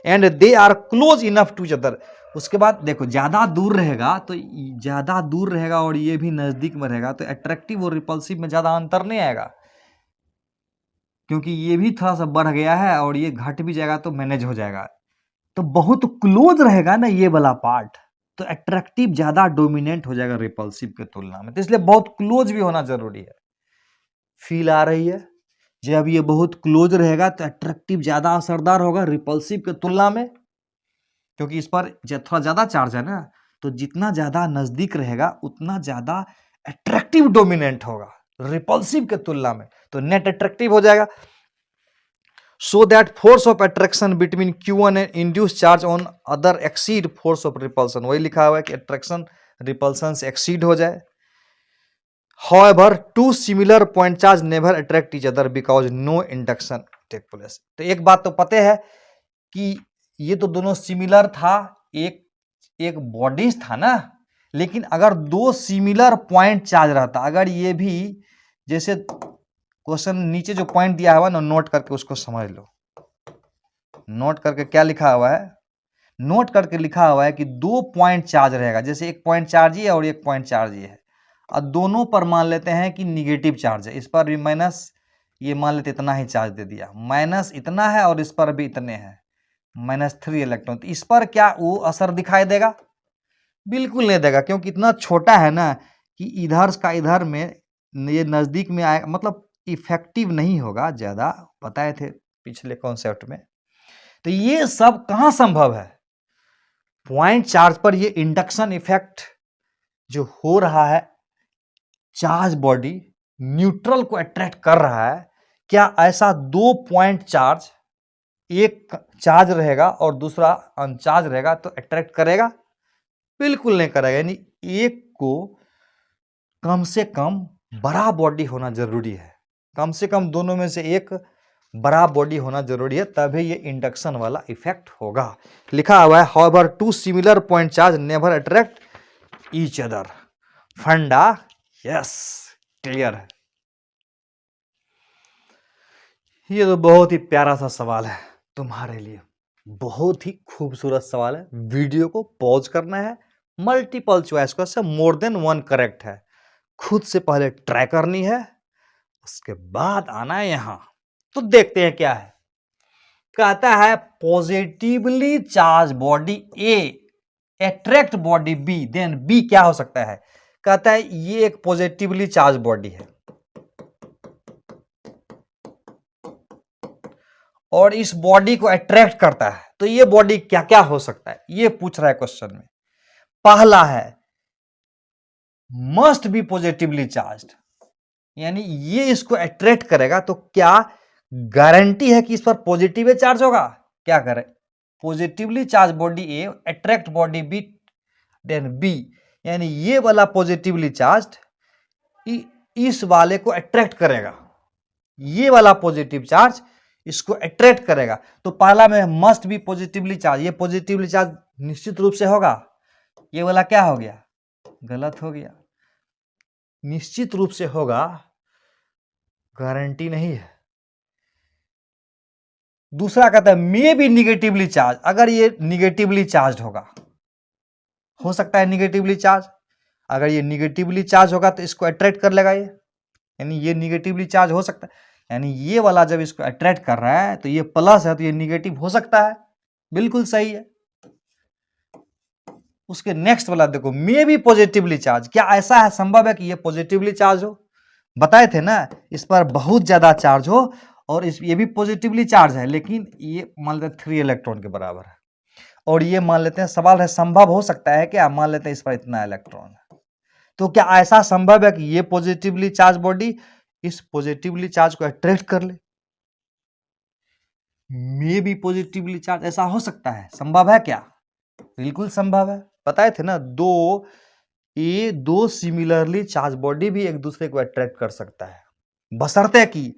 And they are close enough to each other, उसके बाद देखो ज्यादा दूर रहेगा, तो ज्यादा दूर रहेगा और ये भी नजदीक में रहेगा, तो अट्रैक्टिव और रिपल्सिव में ज्यादा अंतर नहीं आएगा, क्योंकि ये भी थोड़ा सा बढ़ गया है और ये घट भी जाएगा तो मैनेज हो जाएगा। तो बहुत क्लोज रहेगा ना ये वाला पार्ट, तो अट्रैक्टिव ज्यादा डोमिनेंट हो जाएगा रिपल्सिव के तुलना में, तो इसलिए बहुत क्लोज भी होना जरूरी है। फील आ रही है? जब ये बहुत क्लोज रहेगा तो अट्रैक्टिव ज्यादा असरदार होगा रिपल्सिव के तुलना में, क्योंकि इस पर थोड़ा ज्यादा चार्ज है ना, तो जितना ज्यादा नजदीक रहेगा उतना ज्यादा अट्रैक्टिव डोमिनेंट होगा रिपल्सिव के तुलना में, तो नेट अट्रैक्टिव हो जाएगा। So that force of attraction between Q1 and induced charge on other exceed force of repulsion, वही लिखा हुआ है कि attraction repulsion से exceed हो जाए। However, two similar point charge never attract each other because no induction take place। तो एक बात तो पता है कि ये तो दोनों सिमिलर था, एक बॉडीज था ना, लेकिन अगर दो सिमिलर पॉइंट चार्ज रहता, अगर ये भी जैसे क्वेश्चन नीचे जो पॉइंट दिया हुआ ना, नोट करके उसको समझ लो। नोट करके क्या लिखा हुआ है, नोट करके लिखा हुआ है कि दो पॉइंट चार्ज रहेगा, जैसे एक पॉइंट चार्ज ये है और एक पॉइंट चार्ज ये है, और दोनों पर मान लेते हैं कि निगेटिव चार्ज है, इस पर भी माइनस, ये मान लेते इतना ही चार्ज दे दिया, माइनस इतना है और इस पर भी इतने हैं, -3 इलेक्ट्रॉन, तो इस पर क्या वो असर दिखाई देगा? बिल्कुल नहीं देगा, क्योंकि इतना छोटा है ना कि इधर का इधर में ये नजदीक में आएगा, मतलब इफेक्टिव नहीं होगा, ज्यादा बताए थे पिछले कॉन्सेप्ट में। तो ये सब कहां संभव है? पॉइंट चार्ज पर ये इंडक्शन इफेक्ट जो हो रहा है, चार्ज बॉडी न्यूट्रल को अट्रैक्ट कर रहा है, क्या ऐसा दो पॉइंट चार्ज, एक चार्ज रहेगा और दूसरा अनचार्ज रहेगा, तो अट्रैक्ट करेगा? बिल्कुल नहीं करेगा। यानी एक को कम से कम बड़ा बॉडी होना जरूरी है, कम से कम दोनों में से एक बड़ा बॉडी होना जरूरी है, तभी ये इंडक्शन वाला इफेक्ट होगा। लिखा हुआ है however two similar point charge never attract each other. फंडा यस क्लियर है। ये तो बहुत ही प्यारा सा सवाल है तुम्हारे लिए, बहुत ही खूबसूरत सवाल है। वीडियो को पॉज करना है, multiple choice question, more than one correct है, खुद से पहले ट्राई करनी है, उसके बाद आना है यहां। तो देखते हैं क्या है। कहता है positively charge body A attract body B, then B क्या हो सकता है। कहता है ये एक पॉजिटिवली चार्ज बॉडी है और इस बॉडी को अट्रैक्ट करता है, तो ये बॉडी क्या क्या हो सकता है, ये पूछ रहा है क्वेश्चन में। पहला है मस्ट बी पॉजिटिवली चार्ज्ड, यानी ये इसको अट्रैक्ट करेगा, तो क्या गारंटी है कि इस पर पॉजिटिव चार्ज होगा। क्या करे, positively charge body A attract body B, then B, यानी ये वाला पॉजिटिवली चार्ज इस वाले को अट्रैक्ट करेगा, ये वाला पॉजिटिव चार्ज इसको अट्रैक्ट करेगा। तो पहला में मस्ट बी पॉजिटिवली चार्ज, ये पॉजिटिवली चार्ज निश्चित रूप से होगा। ये वाला क्या हो गया, गलत हो गया। निश्चित रूप से होगा, गारंटी नहीं है। दूसरा कहता है मे बी निगेटिवली चार्ज, अगर ये निगेटिवली चार्ज होगा, हो सकता है निगेटिवली चार्ज, अगर ये निगेटिवली चार्ज होगा तो इसको अट्रैक्ट कर लेगा ये, यानी ये निगेटिवली चार्ज हो सकता है, यानी ये वाला जब इसको अट्रैक्ट कर रहा है तो ये प्लस है, तो ये निगेटिव हो सकता है। बिल्कुल सही है। उसके नेक्स्ट वाला देखो, मे बी पॉजिटिवली चार्ज, क्या ऐसा है संभव है कि ये पॉजिटिवली चार्ज हो। बताए थे ना, इस पर बहुत ज्यादा चार्ज हो और ये भी पॉजिटिवली चार्ज है, लेकिन ये मान लेते हैं 3 इलेक्ट्रॉन के बराबर है, और ये मान लेते हैं, सवाल है संभव हो सकता है क्या, मान लेते हैं इस पर इतना इलेक्ट्रॉन है। तो क्या ऐसा संभव है कि ये पॉजिटिवली चार्ज बॉडी इस पॉजिटिवली चार्ज को अट्रैक्ट कर ले। मे बी पॉजिटिवली चार्ज, ऐसा हो सकता है, संभव है क्या, बिल्कुल संभव है। बताए थे ना, दो सिमिलरली चार्ज बॉडी भी एक दूसरे को अट्रैक्ट कर सकता है, बशर्ते कि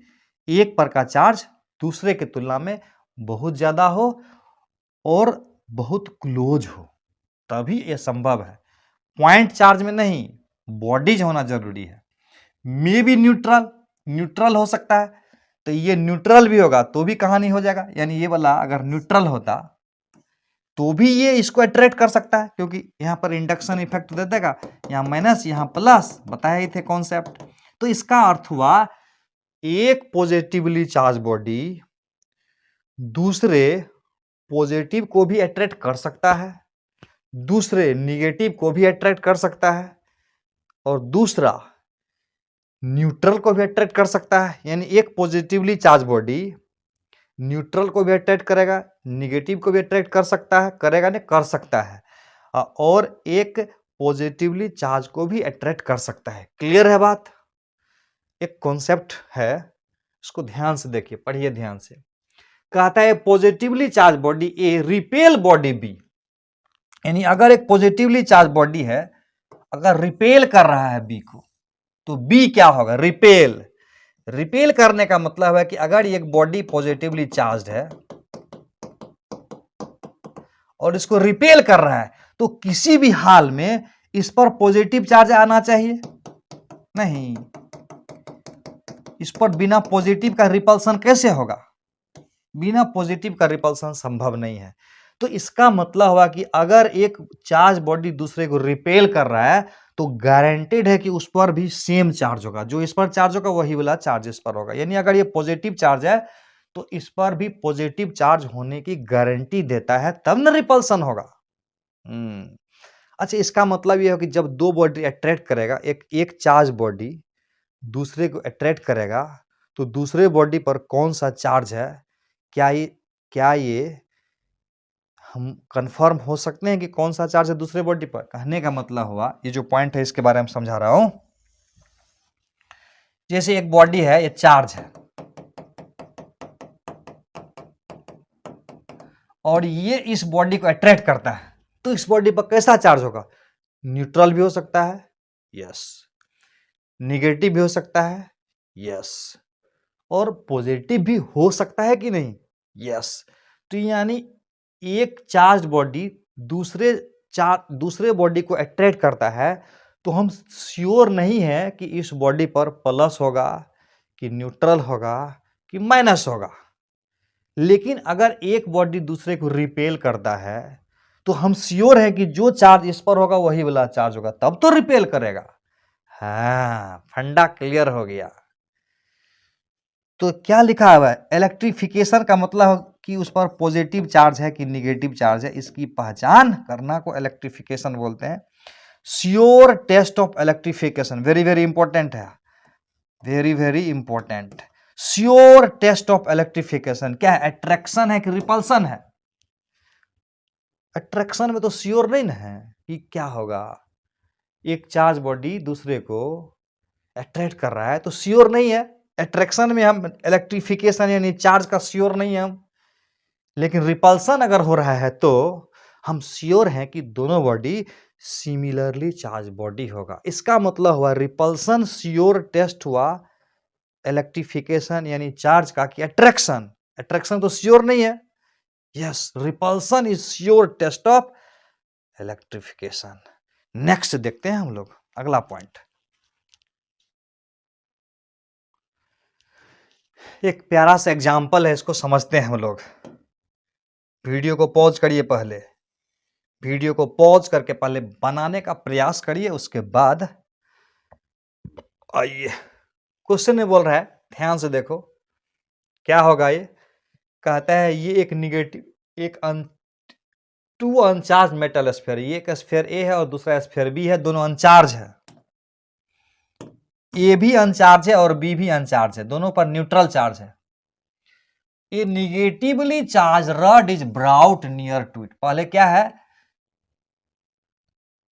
एक पर का चार्ज दूसरे की तुलना में बहुत ज्यादा हो और बहुत क्लोज हो, तभी यह संभव है। पॉइंट चार्ज में नहीं, बॉडीज होना जरूरी है। मे बी न्यूट्रल हो सकता है, तो ये न्यूट्रल भी होगा तो भी कहानी हो जाएगा, यानी ये वाला अगर न्यूट्रल होता तो भी ये इसको अट्रैक्ट कर सकता है, क्योंकि यहां पर इंडक्शन इफेक्ट दे देगा, यहां माइनस यहां प्लस, बताया ही थे कॉन्सेप्ट। तो इसका अर्थ हुआ एक पॉजिटिवली चार्ज बॉडी दूसरे पॉजिटिव को भी अट्रैक्ट कर सकता है, दूसरे निगेटिव को भी अट्रैक्ट कर सकता है, और दूसरा न्यूट्रल को भी अट्रैक्ट कर सकता है। यानी एक पॉजिटिवली चार्ज बॉडी न्यूट्रल को भी अट्रैक्ट करेगा, निगेटिव को भी अट्रैक्ट कर सकता है, करेगा नहीं, कर सकता है, और एक पॉजिटिवली चार्ज को भी अट्रैक्ट कर सकता है। क्लियर है बात। एक कॉन्सेप्ट है, इसको ध्यान से देखिए, पढ़िए ध्यान से। कहता है पॉजिटिवली चार्ज बॉडी ए रिपेल बॉडी बी, यानी अगर एक पॉजिटिवली चार्ज बॉडी है, अगर रिपेल कर रहा है बी को, तो बी क्या होगा, रिपेल करने का मतलब है कि अगर एक बॉडी पॉजिटिवली चार्ज है और इसको रिपेल कर रहा है, तो किसी भी हाल में इस पर पॉजिटिव चार्ज आना चाहिए, नहीं, इस पर बिना पॉजिटिव का रिपल्सन कैसे होगा, बिना पॉजिटिव का रिपल्सन संभव नहीं है। तो इसका मतलब हुआ कि अगर एक चार्ज बॉडी दूसरे को रिपेल कर रहा है, तो गारंटेड है कि उस पर भी सेम चार्ज होगा, जो इस पर चार्ज होगा वही वाला चार्ज इस पर होगा। यानी अगर ये पॉजिटिव चार्ज है तो इस पर भी पॉजिटिव चार्ज होने की गारंटी देता है, तब ना रिपल्सन होगा। अच्छा, इसका मतलब यह है कि जब दो बॉडी अट्रैक्ट करेगा, एक चार्ज बॉडी दूसरे को अट्रैक्ट करेगा, तो दूसरे बॉडी पर कौन सा चार्ज है, क्या ये हम कंफर्म हो सकते हैं कि कौन सा चार्ज है दूसरे बॉडी पर। कहने का मतलब हुआ, ये जो पॉइंट है इसके बारे में समझा रहा हूं। जैसे एक बॉडी है, ये चार्ज है और ये इस बॉडी को अट्रैक्ट करता है, तो इस बॉडी पर कैसा चार्ज होगा, न्यूट्रल भी हो सकता है, यस, निगेटिव भी हो सकता है, यस, और पॉजिटिव भी हो सकता है कि नहीं, यस। तो यानी एक चार्ज बॉडी दूसरे बॉडी को अट्रैक्ट करता है, तो हम श्योर नहीं है कि इस बॉडी पर प्लस होगा कि न्यूट्रल होगा कि माइनस होगा। लेकिन अगर एक बॉडी दूसरे को रिपेल करता है, तो हम श्योर है कि जो चार्ज इस पर होगा वही वाला चार्ज होगा, तब तो रिपेल करेगा, हाँ, फंडा क्लियर हो गया। तो क्या लिखा हुआ है, इलेक्ट्रिफिकेशन का मतलब कि उस पर पॉजिटिव चार्ज है कि निगेटिव चार्ज है, इसकी पहचान करना को इलेक्ट्रिफिकेशन बोलते हैं। Sure test of electrification very very important है, very very important. Sure test of electrification क्या है, अट्रैक्शन है कि रिपल्सन है? अट्रैक्शन में तो श्योर नहीं ना है कि क्या होगा, एक चार्ज बॉडी दूसरे को अट्रैक्ट कर रहा है तो श्योर नहीं है। अट्रैक्शन में हम इलेक्ट्रिफिकेशन यानी चार्ज का श्योर नहीं है हम, लेकिन रिपल्सन अगर हो रहा है तो हम श्योर हैं कि दोनों बॉडी सिमिलरली चार्ज बॉडी होगा। इसका मतलब हुआ रिपल्सन श्योर टेस्ट हुआ, इलेक्ट्रिफिकेशन यानी चार्ज का कि अट्रैक्शन, अट्रैक्शन तो श्योर नहीं है। Yes, repulsion is sure test of electrification. Next देखते हैं हम लोग अगला पॉइंट। एक प्यारा सा एग्जाम्पल है, इसको समझते हैं हम लोग। वीडियो को पॉज करिए, पहले वीडियो को पॉज करके पहले बनाने का प्रयास करिए, उसके बाद आइए। क्वेश्चन में बोल रहा है, ध्यान से देखो क्या होगा। ये कहता है ये एक निगेटिव, एक टू अनचार्ज मेटल स्फीयर, ये एक स्फीयर ए है और दूसरा स्फीयर बी है, दोनों अनचार्ज है। ए भी अनचार्ज है और बी भी अनचार्ज है, दोनों पर न्यूट्रल चार्ज है। ये negatively charge rod is brought near to it, पहले क्या है,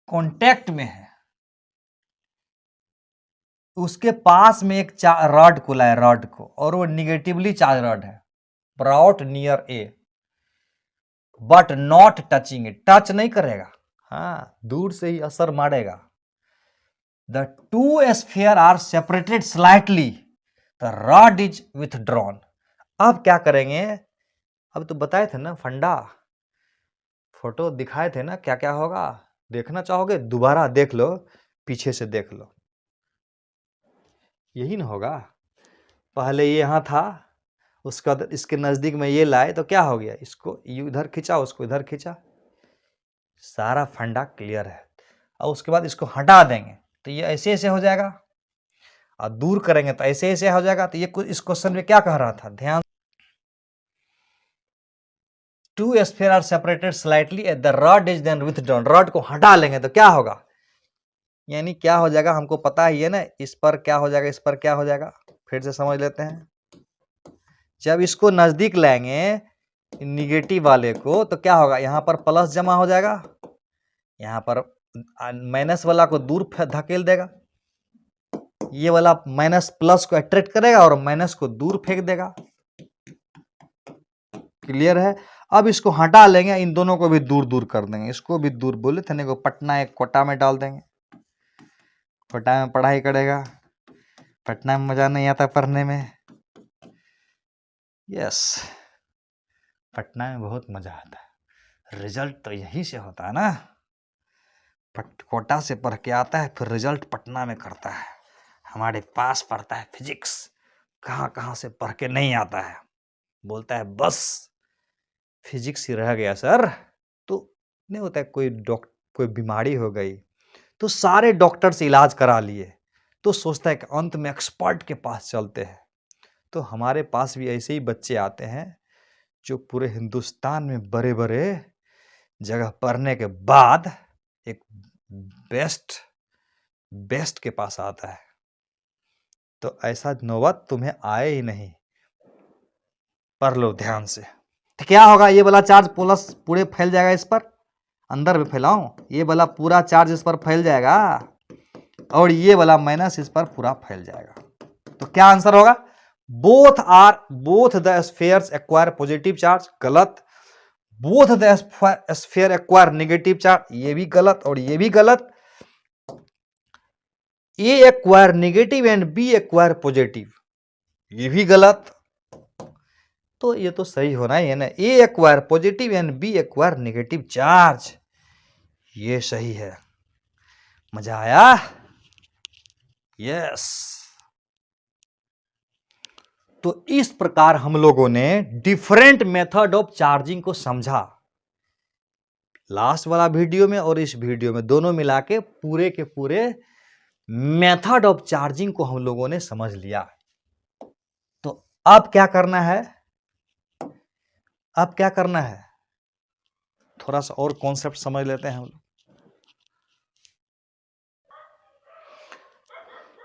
कांटेक्ट में है, उसके पास में एक रॉड खुला है, रॉड को, और वो निगेटिवली चार्ज रॉड है, brought near A, but not touching it, touch नहीं करेगा, हाँ दूर से ही असर मारेगा। The two sphere are separated slightly, the rod is withdrawn. अब क्या करेंगे, अब तो बताए थे ना फंडा, फोटो दिखाए थे ना क्या क्या होगा, देखना चाहोगे दोबारा देख लो, पीछे से देख लो, यही ना होगा। पहले ये यहां था, उसका इसके नजदीक में ये लाए तो क्या हो गया, इसको इधर खींचा, उसको इधर खींचा, सारा फंडा क्लियर है। और उसके बाद इसको हटा देंगे तो ये ऐसे ऐसे हो जाएगा, और दूर करेंगे तो ऐसे ऐसे हो जाएगा। तो ये इस क्वेश्चन में क्या कह रहा था, ध्यान, two sphere are separated slightly at the rod is then withdrawn, rod को हटा लेंगे तो क्या होगा, यानी क्या हो जाएगा हमको पता ही है ना, इस पर क्या हो जाएगा, इस पर क्या हो जाएगा, फिर से समझ लेते हैं। जब इसको नजदीक लाएंगे निगेटिव वाले को तो क्या होगा, यहां पर प्लस जमा हो जाएगा, यहां पर माइनस वाला को दूर धकेल देगा, ये वाला माइनस प्लस को अट्रैक्ट करेगा और माइनस को दूर फेंक देगा। क्लियर है। अब इसको हटा लेंगे, इन दोनों को भी दूर दूर कर देंगे, इसको भी दूर, बोले थे को पटना एक कोटा में डाल देंगे, कोटा में पढ़ाई करेगा, पटना में मजा नहीं आता पढ़ने में। यस, पटना में बहुत मजा आता है, रिजल्ट तो यहीं से होता है ना, कोटा से पढ़ के आता है फिर रिजल्ट पटना में करता है, हमारे पास पढ़ता है फिजिक्स, कहाँ कहाँ से पढ़ के नहीं आता है, बोलता है बस फिजिक्स ही रह गया सर। तो नहीं होता है, कोई बीमारी हो गई तो सारे डॉक्टर से इलाज करा लिए, तो सोचता है कि अंत में एक्सपर्ट के पास चलते हैं। तो हमारे पास भी ऐसे ही बच्चे आते हैं जो पूरे हिंदुस्तान में बड़े बड़े जगह पढ़ने के बाद एक बेस्ट के पास आता है। तो ऐसा नौबत तुम्हें आए ही नहीं, पढ़ लो ध्यान से। तो क्या होगा, ये वाला चार्ज प्लस पूरे फैल जाएगा, इस पर अंदर भी फैलाऊं, ये वाला पूरा चार्ज इस पर फैल जाएगा और ये वाला माइनस इस पर पूरा फैल जाएगा। तो क्या आंसर होगा, both the spheres acquire positive charge, गलत। Both the sphere acquire negative charge, ये भी गलत और ये भी गलत। A acquire negative and B acquire positive, ये भी गलत। तो ये तो सही होना ही है ना, A acquire positive and B acquire negative charge, ये सही है। मजा आया, यस। तो इस प्रकार हम लोगों ने डिफरेंट मेथड ऑफ चार्जिंग को समझा, लास्ट वाला वीडियो में और इस वीडियो में, दोनों मिला के पूरे मेथड ऑफ चार्जिंग को हम लोगों ने समझ लिया। तो अब क्या करना है, अब क्या करना है, थोड़ा सा और कॉन्सेप्ट समझ लेते हैं हम लोग।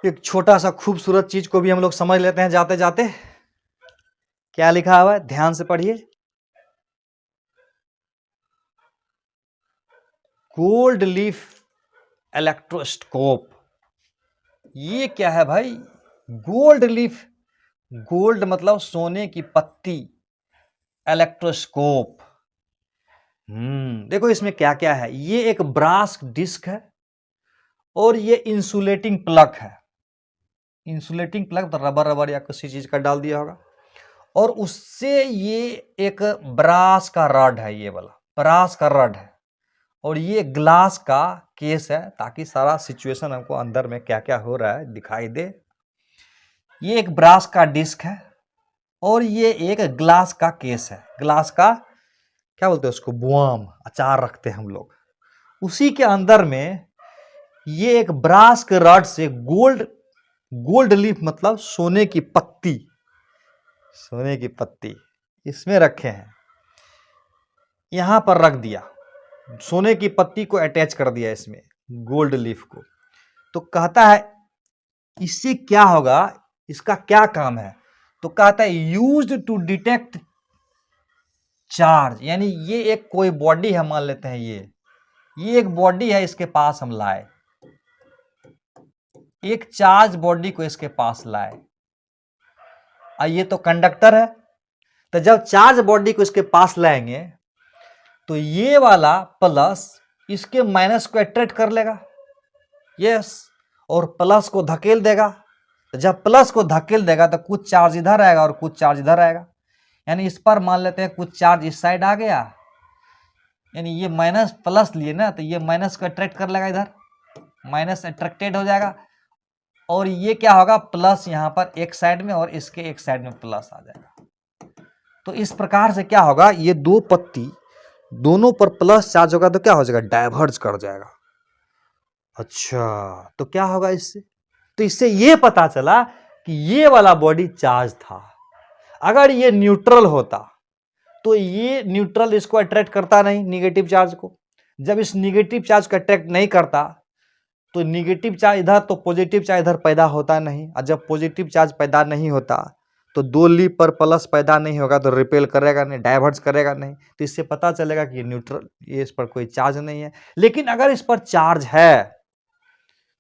एक छोटा सा खूबसूरत चीज को भी हम लोग समझ लेते हैं जाते जाते। क्या लिखा हुआ है, ध्यान से पढ़िए। गोल्ड लीफ इलेक्ट्रोस्कोप, ये क्या है भाई? गोल्ड लीफ, गोल्ड मतलब सोने की पत्ती, इलेक्ट्रोस्कोप। देखो इसमें क्या क्या है। ये एक ब्रास डिस्क है और ये इंसुलेटिंग प्लग है। इंसुलेटिंग प्लग तो रबर रबर या किसी चीज का डाल दिया होगा, और उससे ये एक ब्रास का रॉड है, ये वाला ब्रास का रॉड है, और ये ग्लास का केस है ताकि सारा सिचुएशन हमको अंदर में क्या क्या हो रहा है दिखाई दे। ये एक ब्रास का डिस्क है और ये एक ग्लास का केस है। ग्लास का क्या बोलते हैं उसको, बुआम, अचार रखते हैं हम लोग। उसी के अंदर में ये एक ब्रास के रॉड से गोल्ड लीफ मतलब सोने की पत्ती, सोने की पत्ती इसमें रखे हैं। यहां पर रख दिया, सोने की पत्ती को अटैच कर दिया इसमें, गोल्ड लीफ को। तो कहता है इससे क्या होगा, इसका क्या काम है? तो कहता है यूज्ड टू डिटेक्ट चार्ज, यानी ये एक कोई बॉडी है, मान लेते हैं ये एक बॉडी है, इसके पास हम लाए, एक चार्ज बॉडी को इसके पास लाए, ये तो कंडक्टर है। तो जब चार्ज बॉडी को इसके पास लाएंगे तो ये वाला प्लस इसके माइनस को अट्रैक्ट कर लेगा, यस, और प्लस को धकेल देगा। तो जब प्लस को धकेल देगा तो कुछ चार्ज इधर आएगा और कुछ चार्ज इधर आएगा। यानी इस पर मान लेते हैं कुछ चार्ज इस साइड आ गया, यानी ये माइनस प्लस लिए ना, तो ये माइनस को अट्रैक्ट कर लेगा, इधर माइनस अट्रैक्टेड हो जाएगा, और ये क्या होगा, प्लस यहां पर एक साइड में और इसके एक साइड में प्लस आ जाएगा। तो इस प्रकार से क्या होगा, ये दो पत्ती दोनों पर प्लस चार्ज होगा तो क्या हो जाएगा, डाइवर्ज कर जाएगा। अच्छा, तो क्या होगा इससे? तो इससे ये पता चला कि ये वाला बॉडी चार्ज था। अगर ये न्यूट्रल होता तो ये न्यूट्रल इसको अट्रैक्ट करता नहीं, निगेटिव चार्ज को। जब इस निगेटिव चार्ज को अट्रैक्ट नहीं करता तो निगेटिव चार्ज इधर तो पॉजिटिव चार्ज इधर पैदा होता नहीं, और जब पॉजिटिव चार्ज पैदा नहीं होता तो दो लीफ पर प्लस पैदा नहीं होगा तो रिपेल करेगा नहीं, डाइवर्ज करेगा नहीं। तो इससे पता चलेगा कि ये न्यूट्रल, ये इस पर कोई चार्ज नहीं है। लेकिन अगर इस पर चार्ज है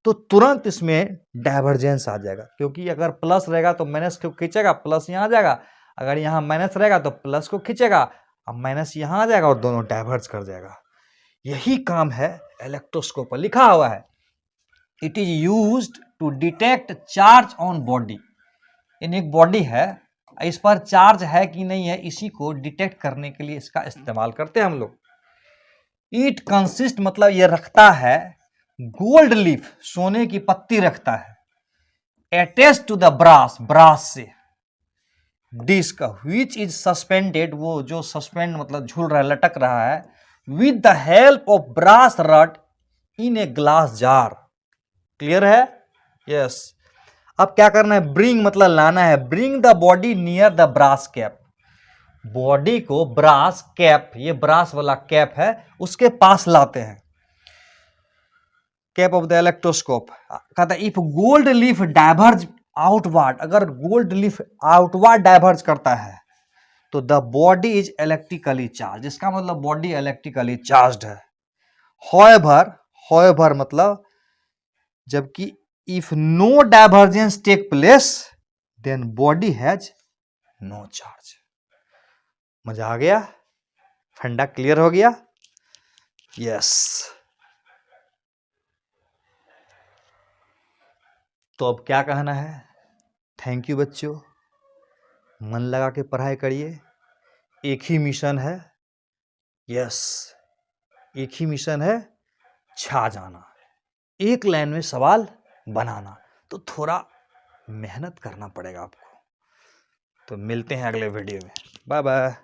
तो तुरंत इसमें डाइवर्जेंस आ जाएगा, क्योंकि अगर प्लस रहेगा तो माइनस को खींचेगा, प्लस यहाँ आ जाएगा। अगर यहाँ माइनस रहेगा तो प्लस को खींचेगा, अब माइनस यहाँ आ जाएगा और दोनों डाइवर्ज कर जाएगा। यही काम है इलेक्ट्रोस्कोप पर। लिखा हुआ है it is used to detect charge on body. इन एक बॉडी है, इस पर चार्ज है कि नहीं है, इसी को डिटेक्ट करने के लिए इसका इस्तेमाल करते हैं हम लोग। इट कंसिस्ट मतलब ये रखता है गोल्ड लीफ, सोने की पत्ती रखता है, attach to the brass, brass से डिस्क व्हिच इज सस्पेंडेड, वो जो सस्पेंड मतलब झूल रहा है, लटक रहा है, with the help of brass rod in a glass jar. Clear है? यस। अब क्या करना है, ब्रिंग मतलब लाना है, bring the body near the brass cap, body को ब्रास कैप, ये ब्रास वाला कैप है, उसके पास लाते हैं, कैप ऑफ द इलेक्ट्रोस्कोप। कहता है if gold leaf diverge outward, अगर गोल्ड लीफ आउटवर्ड डाइवर्ज करता है तो the body is electrically charge, इसका मतलब बॉडी इलेक्ट्रिकली चार्ज्ड है। होएवर मतलब जबकि if no divergence take place then body has no charge. मजा आ गया? फंडा क्लियर हो गया? यस। तो अब क्या कहना है? थैंक यू बच्चों, मन लगा के पढ़ाई करिए। एक ही मिशन है, यस, एक ही मिशन है, छा जाना, एक लाइन में सवाल बनाना। तो थोड़ा मेहनत करना पड़ेगा आपको। तो मिलते हैं अगले वीडियो में। Bye bye.